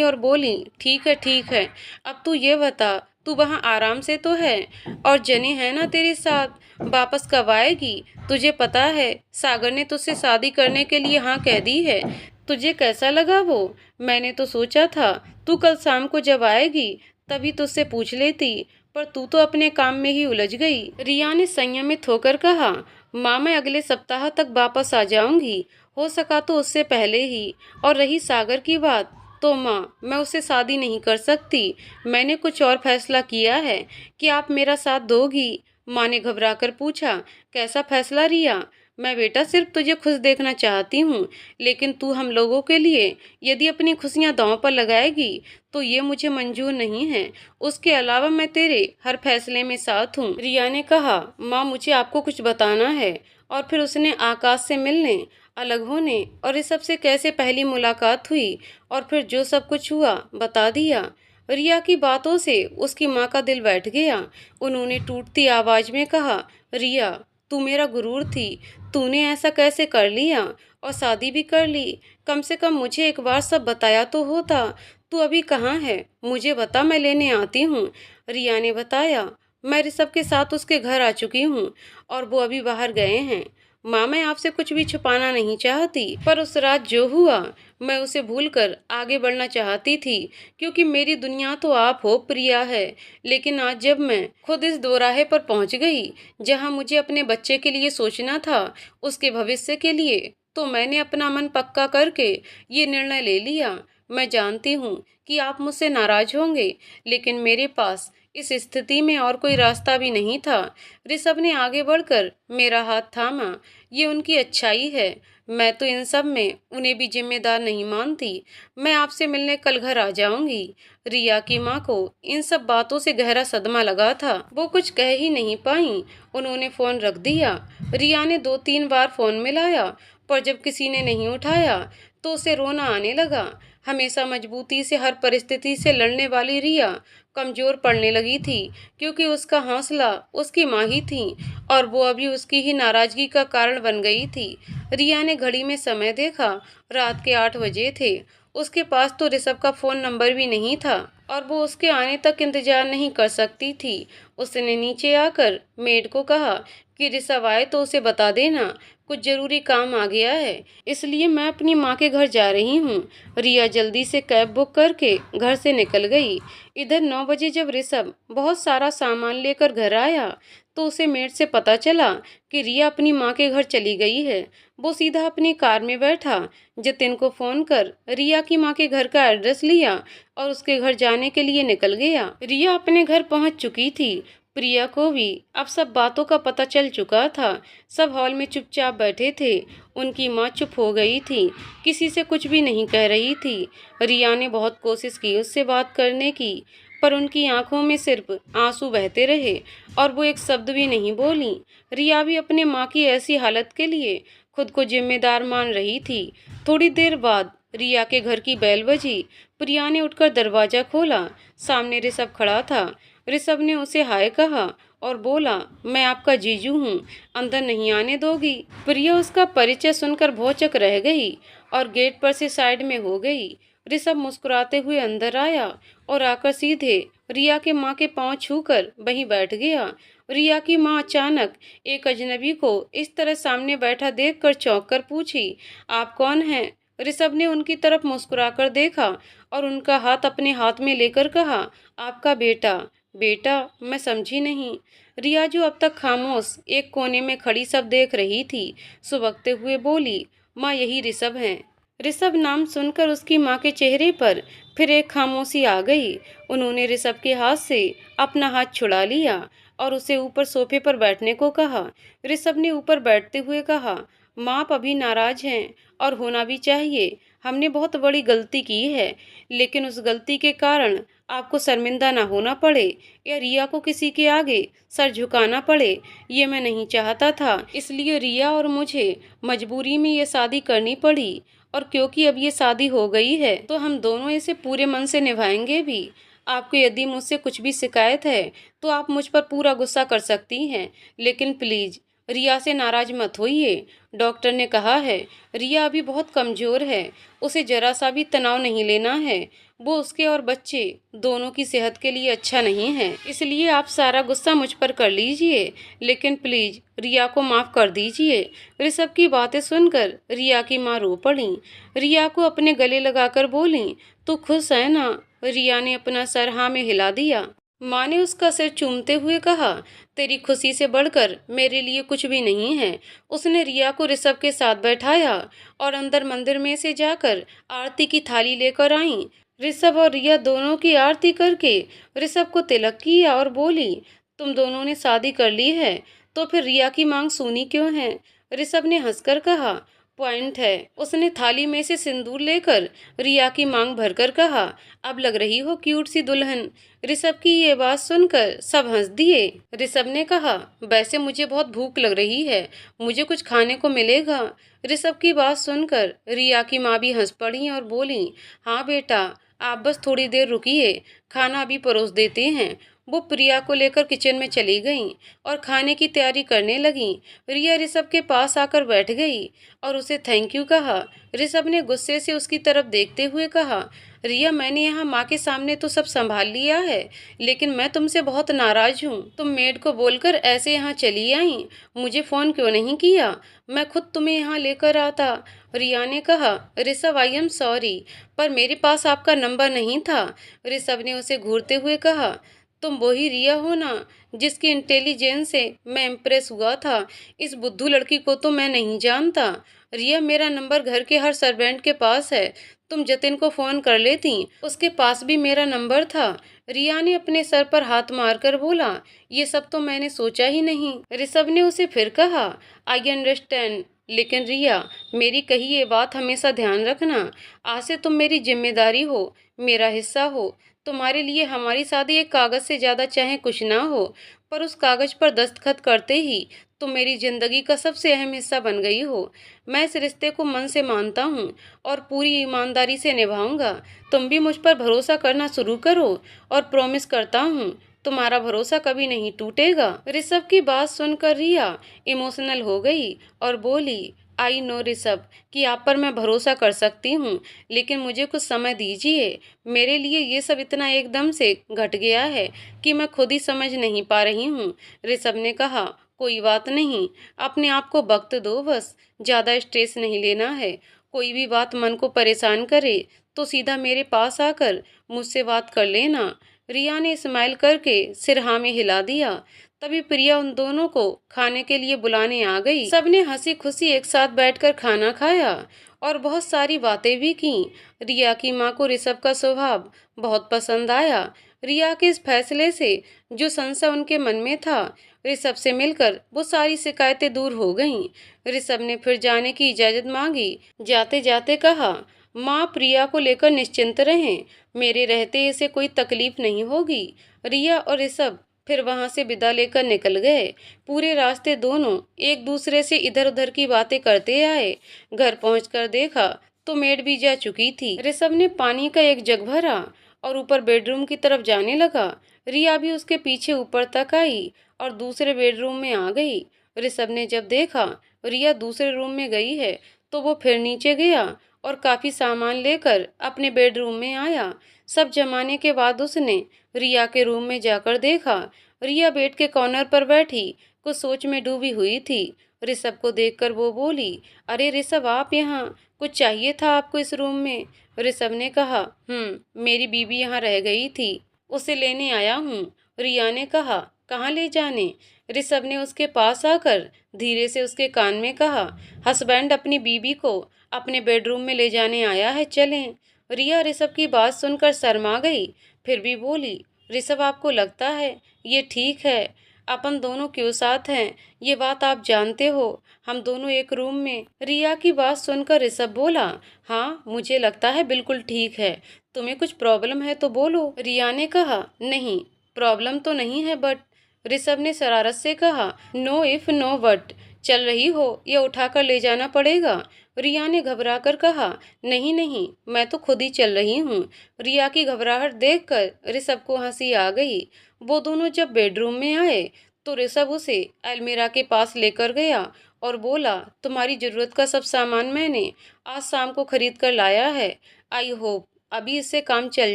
और बोली, ठीक है। अब तू ये बता, तू वहाँ आराम से तो है? और जनी है ना तेरे साथ? वापस कब आएगी? तुझे पता है सागर ने तुझसे शादी करने के लिए हाँ कह दी है। तुझे कैसा लगा वो? मैंने तो सोचा था तू कल शाम को जब आएगी तभी तुझसे पूछ लेती, पर तू तो अपने काम में ही उलझ गई। रिया ने संयमित होकर कहा, माँ मैं अगले सप्ताह तक वापस आ जाऊंगी, हो सका तो उससे पहले ही। और रही सागर की बात, तो माँ मैं उससे शादी नहीं कर सकती। मैंने कुछ और फैसला किया है कि आप मेरा साथ दोगी। माँ ने घबराकर पूछा, कैसा फैसला रिया? मैं बेटा सिर्फ तुझे खुश देखना चाहती हूँ, लेकिन तू हम लोगों के लिए यदि अपनी खुशियाँ दांव पर लगाएगी तो ये मुझे मंजूर नहीं है। उसके अलावा मैं तेरे हर फैसले में साथ हूँ। रिया ने कहा, माँ मुझे आपको कुछ बताना है। और फिर उसने आकाश से मिलने, अलग होने और इस सब से कैसे पहली मुलाकात हुई और फिर जो सब कुछ हुआ बता दिया। रिया की बातों से उसकी माँ का दिल बैठ गया। उन्होंने टूटती आवाज में कहा, रिया तू मेरा गुरूर थी, तूने ऐसा कैसे कर लिया और शादी भी कर ली? कम से कम मुझे एक बार सब बताया तो होता। तू अभी कहाँ है? मुझे बता, मैं लेने आती हूँ। रिया ने बताया, मैं ऋषभ के साथ उसके घर आ चुकी हूँ और वो अभी बाहर गए हैं। माँ मैं आपसे कुछ भी छुपाना नहीं चाहती, पर उस रात जो हुआ मैं उसे भूलकर आगे बढ़ना चाहती थी, क्योंकि मेरी दुनिया तो आप हो प्रिया है। लेकिन आज जब मैं खुद इस दोराहे पर पहुंच गई जहां मुझे अपने बच्चे के लिए सोचना था, उसके भविष्य के लिए, तो मैंने अपना मन पक्का करके ये निर्णय ले लिया। मैं जानती हूँ कि आप मुझसे नाराज होंगे, लेकिन मेरे पास इस स्थिति में और कोई रास्ता भी नहीं था। ऋषभ ने आगे बढ़कर मेरा हाथ थामा। ये उनकी अच्छाई है, मैं तो इन सब में उन्हें भी जिम्मेदार नहीं मानती। मैं आपसे मिलने कल घर आ जाऊंगी। रिया की माँ को इन सब बातों से गहरा सदमा लगा था, वो कुछ कह ही नहीं पाई। उन्होंने फोन रख दिया। रिया ने 2-3 बार फोन मिलाया, पर जब किसी ने नहीं उठाया तो उसे रोना आने लगा। हमेशा मजबूती से हर परिस्थिति से लड़ने वाली रिया कमजोर पड़ने लगी थी, क्योंकि उसका हौसला उसकी माँ ही थी और वो अभी उसकी ही नाराजगी का कारण बन गई थी। रिया ने घड़ी में समय देखा, रात के 8 बजे थे। उसके पास तो ऋषभ का फोन नंबर भी नहीं था और वो उसके आने तक इंतजार नहीं कर सकती थी। उसने नीचे आकर मेड को कहा कि ऋषभ आए तो उसे बता देना, कुछ जरूरी काम आ गया है, इसलिए मैं अपनी माँ के घर जा रही हूँ। रिया जल्दी से कैब बुक करके घर से निकल गई। इधर 9 बजे जब ऋषभ बहुत सारा सामान लेकर घर आया तो उसे मेड से पता चला कि रिया अपनी माँ के घर चली गई है। वो सीधा अपनी कार में बैठा, जतिन को फोन कर रिया की माँ के घर का एड्रेस लिया और उसके घर जाने के लिए निकल गया। रिया अपने घर पहुंच चुकी थी। प्रिया को भी अब सब बातों का पता चल चुका था। सब हॉल में चुपचाप बैठे थे। उनकी माँ चुप हो गई थी, किसी से कुछ भी नहीं कह रही थी। रिया ने बहुत कोशिश की उससे बात करने की, पर उनकी आंखों में सिर्फ आंसू बहते रहे और वो एक शब्द भी नहीं बोली। रिया भी अपने माँ की ऐसी हालत के लिए खुद को जिम्मेदार मान रही थी। थोड़ी देर बाद रिया के घर की बेल बजी। प्रिया ने उठकर दरवाजा खोला। सामने ऋषभ खड़ा था। ऋषभ ने उसे हाय कहा और बोला, मैं आपका जीजू हूँ, अंदर नहीं आने दोगी? प्रिया उसका परिचय सुनकर भौचक रह गई और गेट पर से साइड में हो गई। ऋषभ मुस्कुराते हुए अंदर आया और आकर सीधे रिया के माँ के पांव छूकर वहीं बैठ गया। रिया की माँ अचानक एक अजनबी को इस तरह सामने बैठा देखकर चौंक कर पूछी, आप कौन हैं? ऋषभ ने उनकी तरफ मुस्कुराकर देखा और उनका हाथ अपने हाथ में लेकर कहा, आपका बेटा। बेटा? मैं समझी नहीं। रिया जो अब तक खामोश एक कोने में खड़ी सब देख रही थी, सुबकते हुए बोली, माँ यही ऋषभ हैं। ऋषभ नाम सुनकर उसकी माँ के चेहरे पर फिर एक खामोशी आ गई। उन्होंने ऋषभ के हाथ से अपना हाथ छुड़ा लिया और उसे ऊपर सोफे पर बैठने को कहा। ऋषभ ने ऊपर बैठते हुए कहा, माँ आप अभी नाराज हैं और होना भी चाहिए। हमने बहुत बड़ी गलती की है, लेकिन उस गलती के कारण आपको शर्मिंदा ना होना पड़े या रिया को किसी के आगे सर झुकाना पड़े, ये मैं नहीं चाहता था। इसलिए रिया और मुझे मजबूरी में ये शादी करनी पड़ी, और क्योंकि अब ये शादी हो गई है तो हम दोनों इसे पूरे मन से निभाएंगे भी। आपको यदि मुझसे कुछ भी शिकायत है तो आप मुझ पर पूरा गुस्सा कर सकती हैं, लेकिन प्लीज रिया से नाराज मत होइए। डॉक्टर ने कहा है रिया अभी बहुत कमजोर है, उसे जरा सा भी तनाव नहीं लेना है। वो उसके और बच्चे दोनों की सेहत के लिए अच्छा नहीं है। इसलिए आप सारा गुस्सा मुझ पर कर लीजिए, लेकिन प्लीज रिया को माफ कर दीजिए। ऋषभ की बातें सुनकर रिया की माँ रो पड़ी। रिया को अपने गले लगाकर बोली, तू खुश है ना? रिया ने अपना सर हाँ में हिला दिया। माँ ने उसका सिर चूमते हुए कहा, तेरी खुशी से बढ़कर मेरे लिए कुछ भी नहीं है। उसने रिया को ऋषभ के साथ बैठाया और अंदर मंदिर में से जाकर आरती की थाली लेकर आई। ऋषभ और रिया दोनों की आरती करके ऋषभ को तिलक किया और बोली, तुम दोनों ने शादी कर ली है तो फिर रिया की मांग सूनी क्यों है? ऋषभ ने हंसकर कहा, पॉइंट है। उसने थाली में से सिंदूर लेकर रिया की मांग भरकर कहा, अब लग रही हो क्यूट सी दुल्हन। ऋषभ की ये बात सुनकर सब हंस दिए। ऋषभ ने कहा, वैसे मुझे बहुत भूख लग रही है, मुझे कुछ खाने को मिलेगा? ऋषभ की बात सुनकर रिया की माँ भी हंस पड़ी और बोली, हाँ बेटा, आप बस थोड़ी देर रुकिए, खाना अभी परोस देते हैं। वो प्रिया को लेकर किचन में चली गईं और खाने की तैयारी करने लगीं। रिया ऋषभ के पास आकर बैठ गई और उसे थैंक यू कहा। ऋषभ ने गुस्से से उसकी तरफ देखते हुए कहा, रिया मैंने यहाँ माँ के सामने तो सब संभाल लिया है, लेकिन मैं तुमसे बहुत नाराज हूँ। तुम मेड को बोलकर ऐसे यहाँ चली आई, मुझे फोन क्यों नहीं किया? मैं खुद तुम्हें यहाँ लेकर आता। रिया ने कहा, ऋषभ आई एम सॉरी, पर मेरे पास आपका नंबर नहीं था। ऋषभ ने उसे घूरते हुए कहा, तुम वही रिया हो ना जिसकी इंटेलिजेंस से मैं इम्प्रेस हुआ था? इस बुद्धू लड़की को तो मैं नहीं जानता। रिया मेरा नंबर घर के हर सर्वेंट के पास है, तुम जतिन को फोन कर लेती, उसके पास भी मेरा नंबर था। रिया ने अपने सर पर हाथ मारकर बोला, ये सब तो मैंने सोचा ही नहीं। ऋषभ ने उसे फिर कहा, आई अंडरस्टैंड, लेकिन रिया मेरी कही ये बात हमेशा ध्यान रखना। आज से तुम मेरी जिम्मेदारी हो, मेरा हिस्सा हो। तुम्हारे लिए हमारी शादी एक कागज से ज्यादा चाहे कुछ ना हो, पर उस कागज पर दस्तखत करते ही तुम मेरी जिंदगी का सबसे अहम हिस्सा बन गई हो। मैं इस रिश्ते को मन से मानता हूँ और पूरी ईमानदारी से निभाऊंगा। तुम भी मुझ पर भरोसा करना शुरू करो और प्रॉमिस करता हूँ तुम्हारा भरोसा कभी नहीं टूटेगा। ऋषभ की बात सुनकर रिया इमोशनल हो गई और बोली, आई नो ऋषभ कि आप पर मैं भरोसा कर सकती हूँ, लेकिन मुझे कुछ समय दीजिए। मेरे लिए ये सब इतना एकदम से घट गया है कि मैं खुद ही समझ नहीं पा रही हूँ। ऋषभ ने कहा, कोई बात नहीं, अपने आप को वक्त दो, बस ज़्यादा स्ट्रेस नहीं लेना है। कोई भी बात मन को परेशान करे तो सीधा मेरे पास आकर मुझसे बात कर लेना। रिया ने स्माइल करके सिर हाँ में हिला दिया। तभी प्रिया उन दोनों को खाने के लिए बुलाने आ गई। सबने हंसी खुशी एक साथ बैठकर खाना खाया और बहुत सारी बातें भी की। रिया की माँ को ऋषभ का स्वभाव बहुत पसंद आया। रिया के इस फैसले से जो संशय उनके मन में था, ऋषभ से मिलकर वो सारी शिकायतें दूर हो गईं। ऋषभ ने फिर जाने की इजाजत मांगी। जाते जाते कहा, माँ प्रिया को लेकर निश्चिंत रहें, मेरे रहते इसे कोई तकलीफ नहीं होगी। रिया और ऋषभ फिर वहां से विदा लेकर निकल गए। पूरे रास्ते दोनों एक दूसरे से इधर उधर की बातें करते आए। घर पहुंचकर देखा तो मेड भी जा चुकी थी। ऋषभ ने पानी का एक जग भरा और ऊपर बेडरूम की तरफ जाने लगा। रिया भी उसके पीछे ऊपर तक आई और दूसरे बेडरूम में आ गई। ऋषभ ने जब देखा रिया दूसरे रूम में गई है तो वो फिर नीचे गया और काफी सामान लेकर अपने बेडरूम में आया। सब जमाने के बाद उसने रिया के रूम में जाकर देखा। रिया बेड के कॉर्नर पर बैठी कुछ सोच में डूबी हुई थी। ऋषभ को देखकर वो बोली, अरे ऋषभ आप यहाँ, कुछ चाहिए था आपको इस रूम में? ऋषभ ने कहा, मेरी बीबी यहाँ रह गई थी, उसे लेने आया हूँ। रिया ने कहा, कहाँ ले जाने? ऋषभ ने उसके पास आकर धीरे से उसके कान में कहा, हस्बैंड अपनी बीबी को अपने बेडरूम में ले जाने आया है, चलें। रिया ऋषभ की बात सुनकर शर्मा गई, फिर भी बोली, ऋषभ आपको लगता है ये ठीक है? अपन दोनों क्यों साथ हैं, ये बात आप जानते हो, हम दोनों एक रूम में। रिया की बात सुनकर ऋषभ बोला, हाँ मुझे लगता है बिल्कुल ठीक है, तुम्हें कुछ प्रॉब्लम है तो बोलो। रिया ने कहा, नहीं प्रॉब्लम तो नहीं है, बट। ऋषभ ने शरारत से कहा, नो इफ नो बट, चल रही हो या उठाकर ले जाना पड़ेगा? रिया ने घबरा कर कहा, नहीं नहीं मैं तो खुद ही चल रही हूँ। रिया की घबराहट देखकर ऋषभ को हंसी आ गई। वो दोनों जब बेडरूम में आए तो ऋषभ उसे अलमीरा के पास लेकर गया और बोला, तुम्हारी जरूरत का सब सामान मैंने आज शाम को खरीद कर लाया है। आई होप अभी इससे काम चल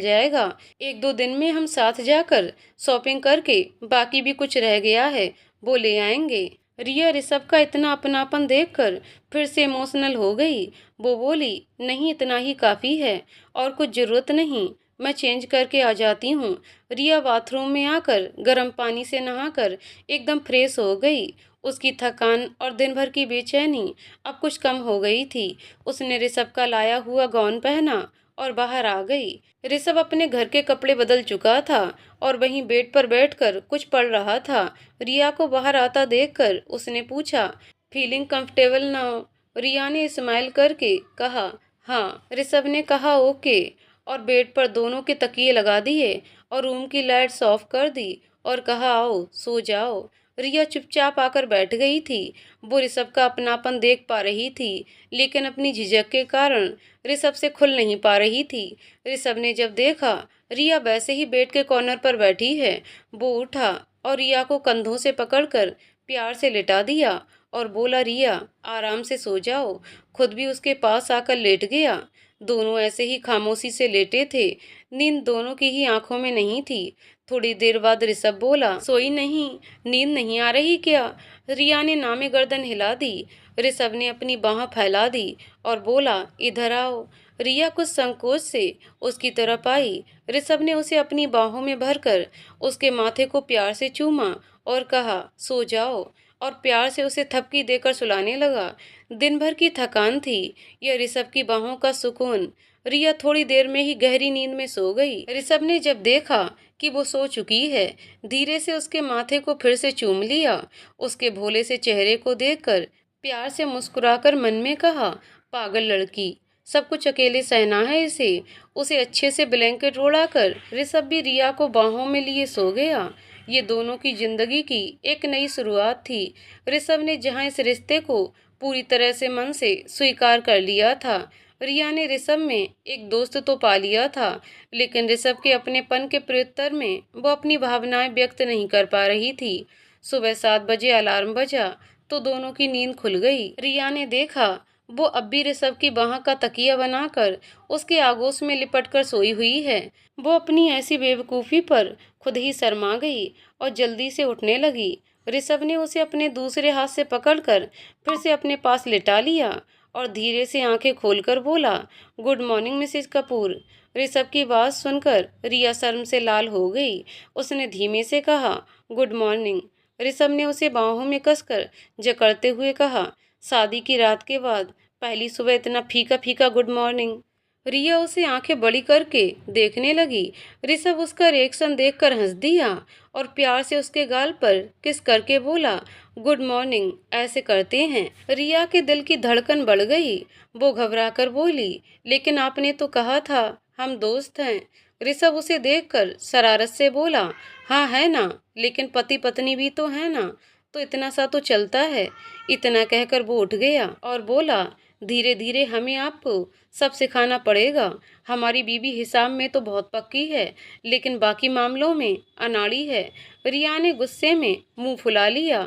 जाएगा। एक दो दिन में हम साथ जाकर शॉपिंग करके बाकी भी कुछ रह गया है वो ले आएंगे। रिया ऋषभ का इतना अपनापन देखकर फिर से इमोशनल हो गई। वो बोली, नहीं इतना ही काफ़ी है और कुछ ज़रूरत नहीं, मैं चेंज करके आ जाती हूँ। रिया बाथरूम में आकर गर्म पानी से नहाकर एकदम फ्रेश हो गई। उसकी थकान और दिन भर की बेचैनी अब कुछ कम हो गई थी। उसने ऋषभ का लाया हुआ गाउन पहना और बाहर आ गई। ऋषभ अपने घर के कपड़े बदल चुका था और वहीं बेड पर बैठकर कुछ पढ़ रहा था। रिया को बाहर आता देखकर उसने पूछा, फीलिंग कंफर्टेबल नाउ? रिया ने स्माइल करके कहा, हाँ। ऋषभ ने कहा, ओके, और बेड पर दोनों के तकिए लगा दिए और रूम की लाइट्स ऑफ कर दी और कहा, आओ सो जाओ। रिया चुपचाप आकर बैठ गई थी। वो ऋषभ का अपनापन देख पा रही थी, लेकिन अपनी झिझक के कारण ऋषभ से खुल नहीं पा रही थी। ऋषभ ने जब देखा रिया वैसे ही बेड के कॉर्नर पर बैठी है, वो उठा और रिया को कंधों से पकड़कर प्यार से लिटा दिया और बोला, रिया आराम से सो जाओ। खुद भी उसके पास आकर लेट गया। दोनों ऐसे ही खामोशी से लेटे थे। नींद दोनों की ही आंखों में नहीं थी। थोड़ी देर बाद ऋषभ बोला, सोई नहीं? नींद नहीं आ रही क्या? रिया ने नामे गर्दन हिला दी। ऋषभ ने अपनी बाह फैला दी और बोला, इधर आओ। रिया कुछ संकोच से उसकी तरफ आई। ऋषभ ने उसे अपनी बाहों में भरकर उसके माथे को प्यार से चूमा और कहा, सो जाओ, और प्यार से उसे थपकी देकर सुलाने लगा। दिन भर की थकान थी या ऋषभ की बाहों का सुकून। रिया थोड़ी देर में ही गहरी नींद में सो गई। ऋषभ ने जब देखा कि वो सो चुकी है, धीरे से उसके माथे को फिर से चूम लिया। उसके भोले से चेहरे को देखकर प्यार से मुस्कुराकर मन में कहा, पागल लड़की, सब कुछ अकेले सहना है इसे। उसे अच्छे से ब्लैंकेट ओढ़ाकर ऋषभ भी रिया को बाहों में लिए सो गया। ये दोनों की जिंदगी की एक नई शुरुआत थी। ऋषभ ने जहां इस रिश्ते को पूरी तरह से मन से स्वीकार कर लिया था, रिया ने ऋषभ में एक दोस्त तो पा लिया था, लेकिन ऋषभ के अपनेपन के प्रत्युत्तर में वो अपनी भावनाएं व्यक्त नहीं कर पा रही थी। सुबह 7 बजे अलार्म बजा तो दोनों की नींद खुल गई। रिया ने देखा वो अब भी ऋषभ की बाह का तकिया बनाकर उसके आगोश में लिपट कर सोई हुई है। वो अपनी ऐसी बेवकूफ़ी पर खुद ही शर्मा गई और जल्दी से उठने लगी। ऋषभ ने उसे अपने दूसरे हाथ से पकड़कर फिर से अपने पास लिटा लिया और धीरे से आंखें खोलकर बोला, good morning Mrs Kapoor. Rishabh की बात सुनकर रिया शर्म से लाल हो गई। उसने धीमे से कहा, गुड मॉर्निंग। ऋषभ ने उसे बाहों में कसकर जकड़ते हुए कहा, शादी की रात के बाद पहली सुबह इतना फीका फीका गुड मॉर्निंग। रिया उसे आंखें बड़ी करके देखने लगी। ऋषभ उसका रिएक्शन देखकर हंस दिया और प्यार से उसके गाल पर किस करके बोला, गुड मॉर्निंग ऐसे करते हैं। रिया के दिल की धड़कन बढ़ गई। वो घबरा कर बोली, लेकिन आपने तो कहा था हम दोस्त हैं। ऋषभ उसे देखकर शरारत से बोला, हाँ है ना, लेकिन पति पत्नी भी तो है ना, तो इतना सा तो चलता है। इतना कहकर वो उठ गया और बोला, धीरे धीरे हमें आपको सब सिखाना पड़ेगा। हमारी बीबी हिसाब में तो बहुत पक्की है, लेकिन बाकी मामलों में अनाड़ी है। रिया ने गुस्से में मुंह फुला लिया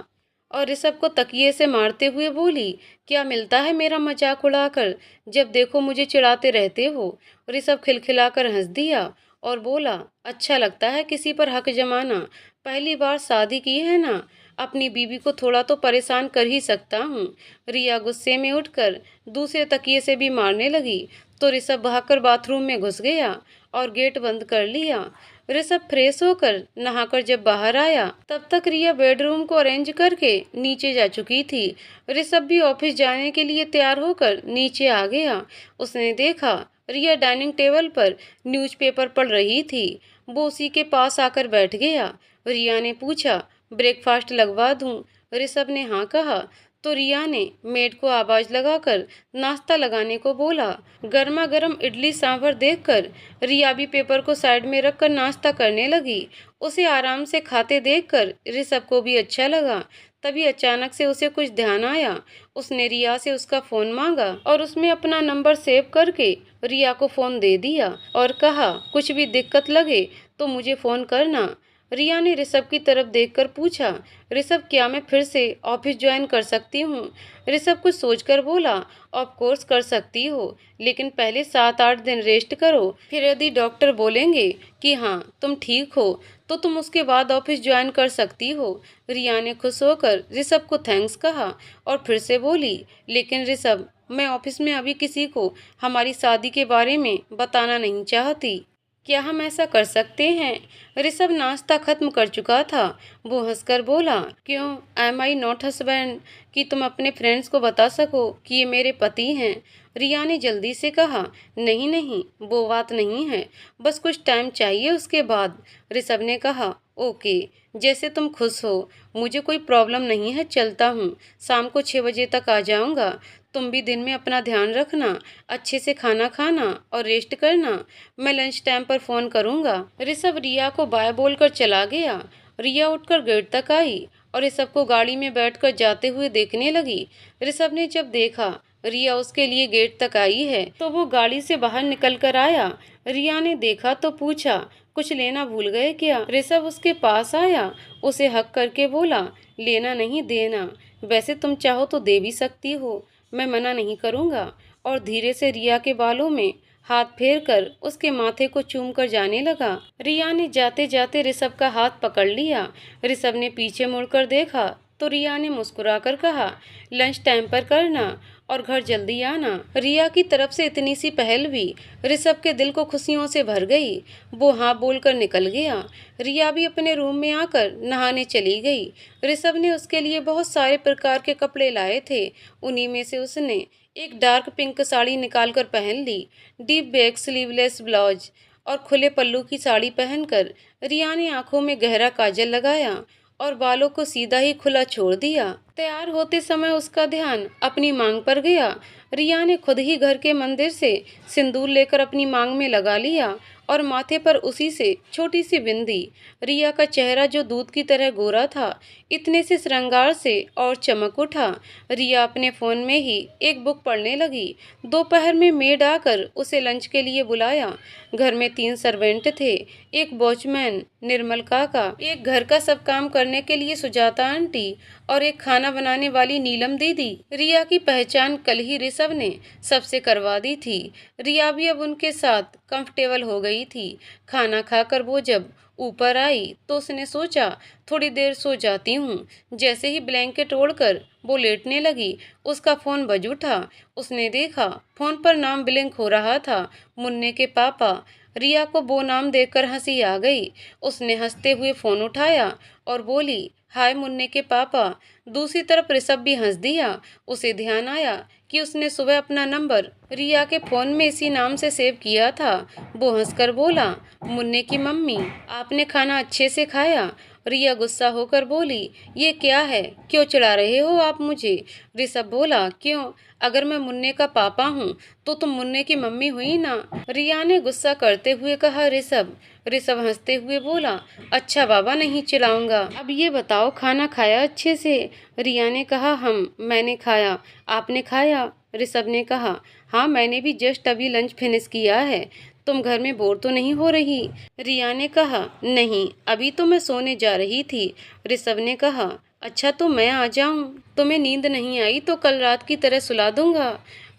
और ऋषभ को तकिए से मारते हुए बोली, क्या मिलता है मेरा मजाक उड़ाकर? जब देखो मुझे चिढ़ाते रहते हो। ऋषभ खिलखिलाकर हंस दिया और बोला, अच्छा लगता है किसी पर हक जमाना? पहली बार शादी की है ना, अपनी बीवी को थोड़ा तो परेशान कर ही सकता हूँ। रिया गुस्से में उठकर दूसरे तकिए से भी मारने लगी तो ऋषभ भागकर बाथरूम में घुस गया और गेट बंद कर लिया। ऋषभ फ्रेश होकर नहाकर जब बाहर आया तब तक रिया बेडरूम को अरेंज करके नीचे जा चुकी थी। ऋषभ भी ऑफिस जाने के लिए तैयार होकर नीचे आ गया। उसने देखा रिया डाइनिंग टेबल पर न्यूज़पेपर पढ़ रही थी। वो उसी के पास आकर बैठ गया। रिया ने पूछा, ब्रेकफास्ट लगवा दूं? ऋषभ ने हाँ कहा तो रिया ने मेड को आवाज लगाकर नाश्ता लगाने को बोला। गर्मा गर्म इडली सांभर देखकर रिया भी पेपर को साइड में रखकर नाश्ता करने लगी। उसे आराम से खाते देखकर ऋषभ को भी अच्छा लगा। तभी अचानक से उसे कुछ ध्यान आया। उसने रिया से उसका फोन मांगा और उसमें अपना नंबर सेव करके रिया को फोन दे दिया और कहा, कुछ भी दिक्कत लगे तो मुझे फोन करना। रिया ने ऋषभ की तरफ देखकर पूछा, ऋषभ क्या मैं फिर से ऑफिस ज्वाइन कर सकती हूँ? ऋषभ कुछ सोचकर बोला, ऑफ कोर्स कर सकती हो, लेकिन पहले 7-8 दिन रेस्ट करो। फिर यदि डॉक्टर बोलेंगे कि हाँ तुम ठीक हो तो तुम उसके बाद ऑफिस ज्वाइन कर सकती हो। रिया ने खुश होकर ऋषभ को थैंक्स कहा और फिर से बोली, लेकिन ऋषभ मैं ऑफिस में अभी किसी को हमारी शादी के बारे में बताना नहीं चाहती। क्या हम ऐसा कर सकते हैं? ऋषभ नाश्ता खत्म कर चुका था। वो हंसकर बोला, क्यों, एम आई नॉट हस्बैंड कि तुम अपने फ्रेंड्स को बता सको कि ये मेरे पति हैं? रिया ने जल्दी से कहा, नहीं नहीं वो बात नहीं है, बस कुछ टाइम चाहिए उसके बाद। ऋषभ ने कहा, ओके, जैसे तुम खुश हो, मुझे कोई प्रॉब्लम नहीं है, चलता हूँ, शाम को 6 बजे तक आ जाऊँगा। तुम भी दिन में अपना ध्यान रखना, अच्छे से खाना खाना और रेस्ट करना। मैं लंच टाइम पर फोन करूँगा। ऋषभ रिया को बाय बोलकर चला गया। रिया उठकर गेट तक आई और ऋषभ को गाड़ी में बैठकर जाते हुए देखने लगी। ऋषभ ने जब देखा रिया उसके लिए गेट तक आई है तो वो गाड़ी से बाहर निकल कर आया। रिया ने देखा तो पूछा, कुछ लेना भूल गए क्या? ऋषभ उसके पास आया, उसे हक करके बोला, लेना नहीं देना, वैसे तुम चाहो तो दे भी सकती हो, मैं मना नहीं करूँगा। और धीरे से रिया के बालों में हाथ फेर कर उसके माथे को चूम कर जाने लगा। रिया ने जाते जाते ऋषभ का हाथ पकड़ लिया। ऋषभ ने पीछे मुड़कर देखा तो रिया ने मुस्कुराकर कहा, लंच टाइम पर करना और घर जल्दी आना। रिया की तरफ से इतनी सी पहल भी ऋषभ के दिल को खुशियों से भर गई। वो हाँ बोलकर निकल गया। रिया भी अपने रूम में आकर नहाने चली गई। ऋषभ ने उसके लिए बहुत सारे प्रकार के कपड़े लाए थे। उन्हीं में से उसने एक डार्क पिंक साड़ी निकालकर पहन ली। डीप बैक स्लीवलेस ब्लाउज और खुले पल्लू की साड़ी पहनकर रिया ने आंखों में गहरा काजल लगाया और बालों को सीधा ही खुला छोड़ दिया। तैयार होते समय उसका ध्यान अपनी मांग पर गया। रिया ने खुद ही घर के मंदिर से सिंदूर लेकर अपनी मांग में लगा लिया और माथे पर उसी से छोटी सी बिंदी। रिया का चेहरा जो दूध की तरह गोरा था, इतने से श्रृंगार से और चमक उठा। रिया अपने फोन में ही एक बुक पढ़ने लगी। दोपहर में मेड आकर उसे लंच के लिए बुलाया। घर में 3 सर्वेंट थे, एक वॉचमैन निर्मल काका, एक घर का सब काम करने के लिए सुजाता आंटी और एक खाना बनाने वाली नीलम दीदी। रिया की पहचान कल ही ऋषभ ने सबसे करवा दी थी। रिया भी अब उनके साथ कंफर्टेबल हो गई थी। खाना खाकर वो जब ऊपर आई तो उसने सोचा थोड़ी देर सो जाती हूँ। जैसे ही ब्लैंकेट ओढ़कर वो लेटने लगी, उसका फोन बज उठा। उसने देखा फोन पर नाम ब्लिंक हो रहा था, मुन्ने के पापा। रिया को वो नाम देखकर हंसी आ गई। उसने हंसते हुए फोन उठाया और बोली, हाय मुन्ने के पापा। दूसरी तरफ ऋषभ भी हंस दिया। उसे ध्यान आया कि उसने सुबह अपना नंबर रिया के फोन में इसी नाम से सेव किया था। वो हंसकर बोला, मुन्ने की मम्मी, आपने खाना अच्छे से खाया? रिया गुस्सा होकर बोली, ये क्या है, क्यों चिढ़ा रहे हो आप मुझे? ऋषभ बोला, क्यों, अगर मैं मुन्ने का पापा हूँ तो तुम मुन्ने की मम्मी हुई ना। रिया ने गुस्सा करते हुए कहा, ऋषभ। ऋषभ हंसते हुए बोला, अच्छा बाबा, नहीं चिल्लाऊंगा। अब ये बताओ खाना खाया अच्छे से? रिया ने कहा, मैंने खाया, आपने खाया? ऋषभ ने कहा, हाँ मैंने भी जस्ट अभी लंच फिनिश किया है। तुम घर में बोर तो नहीं हो रही? रिया ने कहा, नहीं, अभी तो मैं सोने जा रही थी। ऋषभ ने कहा, अच्छा तो मैं आ जाऊं? तुम्हें नींद नहीं आई तो कल रात की तरह सुला दूंगा।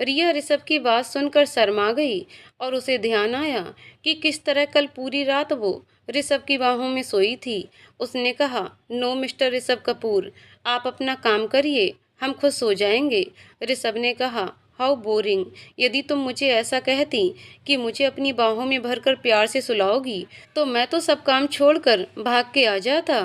रिया ऋषभ की बात सुनकर शर्मा गई और उसे ध्यान आया कि किस तरह कल पूरी रात वो ऋषभ की बाहों में सोई थी। उसने कहा, नो मिस्टर ऋषभ कपूर, आप अपना काम करिए, हम खुद सो जाएंगे। ऋषभ ने कहा, हाउ बोरिंग। यदि तुम मुझे ऐसा कहती कि मुझे अपनी बाहों में भरकर प्यार से सुलाओगी तो मैं तो सब काम छोड़कर भाग के आ जाता।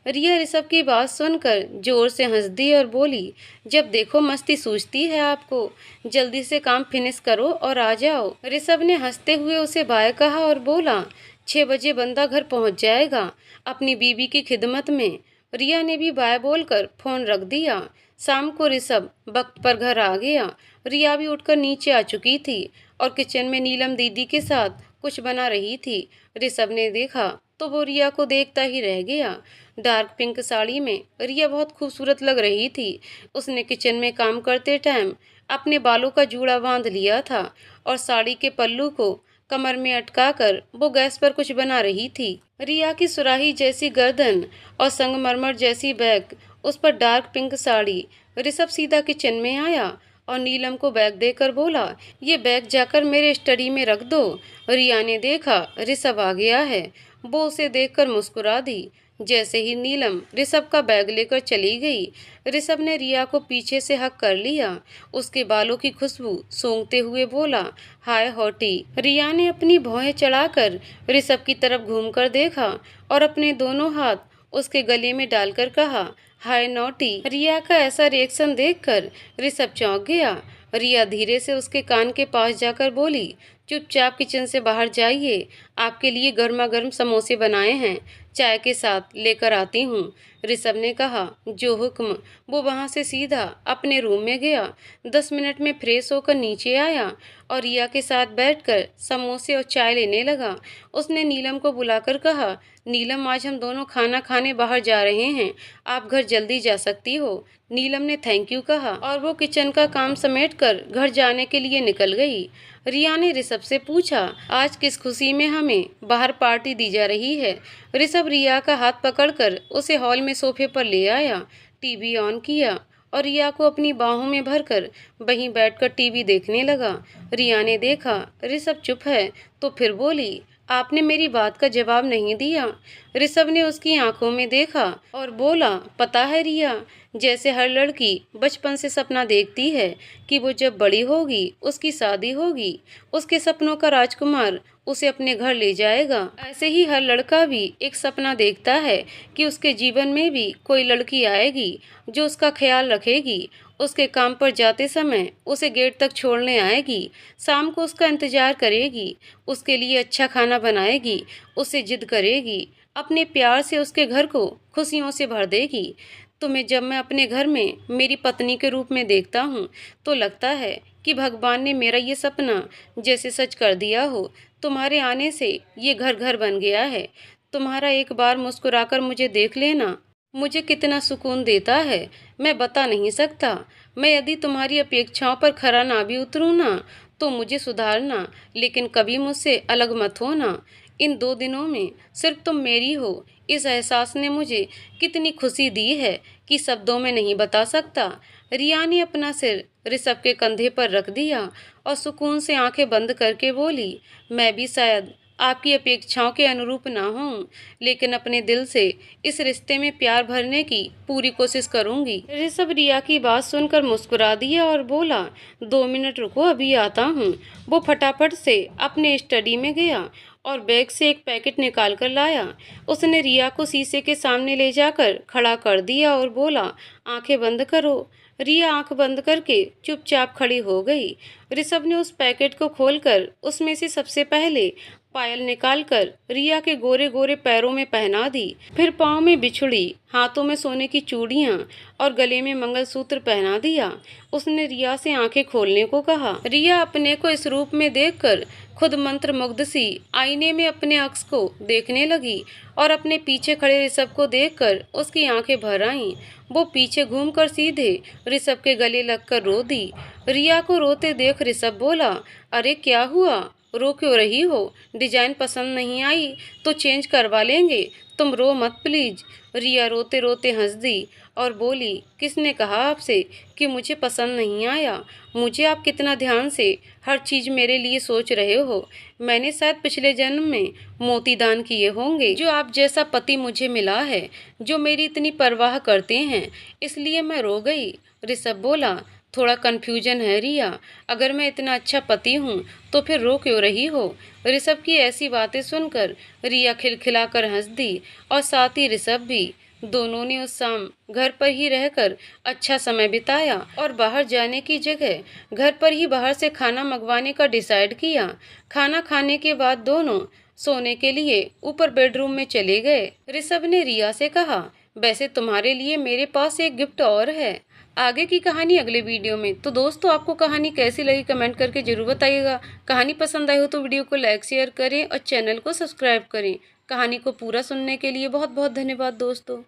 रिया ऋषभ की बात सुनकर जोर से हंस दी और बोली, जब देखो मस्ती सूझती है आपको, जल्दी से काम फिनिश करो और आ जाओ। ऋषभ ने हंसते हुए उसे बाय कहा और बोला, 6 बजे बंदा घर पहुंच जाएगा अपनी बीवी की खिदमत में। रिया ने भी बाय बोलकर फोन रख दिया। शाम को ऋषभ वक्त पर घर आ गया। रिया भी उठकर नीचे आ चुकी थी और किचन में नीलम दीदी के साथ कुछ बना रही थी। ऋषभ ने देखा तो वो रिया को देखता ही रह गया। डार्क पिंक साड़ी में रिया बहुत खूबसूरत लग रही थी। उसने किचन में काम करते टाइम अपने बालों का जूड़ा बांध लिया था और साड़ी के पल्लू को कमर में अटकाकर वो गैस पर कुछ बना रही थी। रिया की सुराही जैसी गर्दन और संगमरमर जैसी बैक, उस पर डार्क पिंक साड़ी। ऋषभ सीधा किचन में आया और नीलम को बैग देकर बोला, ये बैग जाकर मेरे स्टडी में रख दो। रिया ने देखा ऋषभ आ गया है। वो उसे देखकर मुस्कुरा दी। जैसे ही नीलम ऋषभ का बैग लेकर चली गई, ऋषभ ने रिया को पीछे से हक कर लिया। उसके बालों की खुशबू सूंघते हुए बोला, हाय हॉटी। रिया ने अपनी भौहें चढ़ाकर ऋषभ की तरफ घूमकर देखा और अपने दोनों हाथ उसके गले में डालकर कहा, हाय नॉटी। रिया का ऐसा रिएक्शन देखकर ऋषभ चौंक गया। रिया धीरे से उसके कान के पास जाकर बोली, चुपचाप किचन से बाहर जाइए, आपके लिए गर्मा गर्म समोसे बनाए हैं, चाय के साथ लेकर आती हूँ। ऋषभ ने कहा, जो हुक्म। वो वहाँ से सीधा अपने रूम में गया। 10 मिनट में फ्रेश होकर नीचे आया और रिया के साथ बैठकर समोसे और चाय लेने लगा। उसने नीलम को बुलाकर कहा, नीलम आज हम दोनों खाना खाने बाहर जा रहे हैं, आप घर जल्दी जा सकती हो। नीलम ने थैंक यू कहा और वो किचन का काम समेटकर घर जाने के लिए निकल गई। रिया ने ऋषभ से पूछा, आज किस खुशी में हमें बाहर पार्टी दी जा रही है। ऋषभ रिया का हाथ पकड़कर उसे हॉल में सोफे पर ले आया, टीवी ऑन किया और रिया को अपनी बाहों में भरकर वहीं बैठकर टीवी देखने लगा। रिया ने देखा ऋषभ चुप है तो फिर बोली, आपने मेरी बात का जवाब नहीं दिया। ऋषभ ने उसकी आंखों में देखा और बोला, पता है रिया, जैसे हर लड़की बचपन से सपना देखती है कि वो जब बड़ी होगी उसकी शादी होगी, उसके सपनों का राजकुमार उसे अपने घर ले जाएगा, ऐसे ही हर लड़का भी एक सपना देखता है कि उसके जीवन में भी कोई लड़की आएगी जो उसका ख्याल रखेगी, उसके काम पर जाते समय उसे गेट तक छोड़ने आएगी, शाम को उसका इंतजार करेगी, उसके लिए अच्छा खाना बनाएगी, उससे जिद करेगी, अपने प्यार से उसके घर को खुशियों से भर देगी। तुम्हें जब मैं अपने घर में मेरी पत्नी के रूप में देखता हूँ तो लगता है कि भगवान ने मेरा ये सपना जैसे सच कर दिया हो। तुम्हारे आने से ये घर घर बन गया है। तुम्हारा एक बार मुस्कुराकर मुझे देख लेना मुझे कितना सुकून देता है, मैं बता नहीं सकता। मैं यदि तुम्हारी अपेक्षाओं पर खरा ना भी उतरूँ ना तो मुझे सुधारना, लेकिन कभी मुझसे अलग मत होना। इन 2 दिनों में सिर्फ तुम मेरी हो, इस एहसास ने मुझे कितनी खुशी दी है कि शब्दों में नहीं बता सकता। रिया ने अपना सिर ऋषभ के कंधे पर रख दिया और सुकून से आंखें बंद करके बोली, मैं भी शायद आपकी अपेक्षाओं के अनुरूप ना हूँ, लेकिन अपने दिल से इस रिश्ते में प्यार भरने की पूरी कोशिश करूँगी। ऋषभ रिया की बात सुनकर मुस्कुरा दिया और बोला, 2 मिनट रुको, अभी आता हूँ। वो फटाफट से अपने स्टडी में गया और बैग से एक पैकेट निकाल कर लाया। उसने रिया को शीशे के सामने ले जाकर खड़ा कर दिया और बोला, आंखें बंद करो। रिया आंख बंद करके चुपचाप खड़ी हो गई। ऋषभ ने उस पैकेट को खोलकर उसमें से सबसे पहले पायल निकालकर रिया के गोरे गोरे पैरों में पहना दी, फिर पाँव में बिछुड़ी, हाथों में सोने की चूड़ियां और गले में मंगलसूत्र पहना दिया। उसने रिया से आंखें खोलने को कहा। रिया अपने को इस रूप में देखकर खुद मंत्र मुग्ध सी आईने में अपने अक्स को देखने लगी और अपने पीछे खड़े ऋषभ को देखकर उसकी आंखें भर आईं। वो पीछे घूमकर सीधे ऋषभ के गले लगकर रो दी। रिया को रोते देख ऋषभ बोला, अरे क्या हुआ, रो क्यों रही हो? डिजाइन पसंद नहीं आई तो चेंज करवा लेंगे, तुम रो मत प्लीज। रिया रोते रोते हंस दी और बोली, किसने कहा आपसे कि मुझे पसंद नहीं आया? मुझे आप कितना ध्यान से हर चीज मेरे लिए सोच रहे हो। मैंने शायद पिछले जन्म में मोती दान किए होंगे, जो आप जैसा पति मुझे मिला है, जो मेरी इतनी परवाह करते हैं, इसलिए मैं रो गई। ऋषभ बोला, थोड़ा कन्फ्यूजन है रिया, अगर मैं इतना अच्छा पति हूँ तो फिर रो क्यों रही हो? ऋषभ की ऐसी बातें सुनकर रिया खिलखिलाकर हंस दी और साथ ही ऋषभ भी। दोनों ने उस शाम घर पर ही रहकर अच्छा समय बिताया और बाहर जाने की जगह घर पर ही बाहर से खाना मंगवाने का डिसाइड किया। खाना खाने के बाद दोनों सोने के लिए ऊपर बेडरूम में चले गए। ऋषभ ने रिया से कहा, वैसे तुम्हारे लिए मेरे पास एक गिफ्ट और है। आगे की कहानी अगले वीडियो में। तो दोस्तों, आपको कहानी कैसी लगी कमेंट करके जरूर बताइएगा। कहानी पसंद आई हो तो वीडियो को लाइक शेयर करें और चैनल को सब्सक्राइब करें। कहानी को पूरा सुनने के लिए बहुत बहुत धन्यवाद दोस्तों।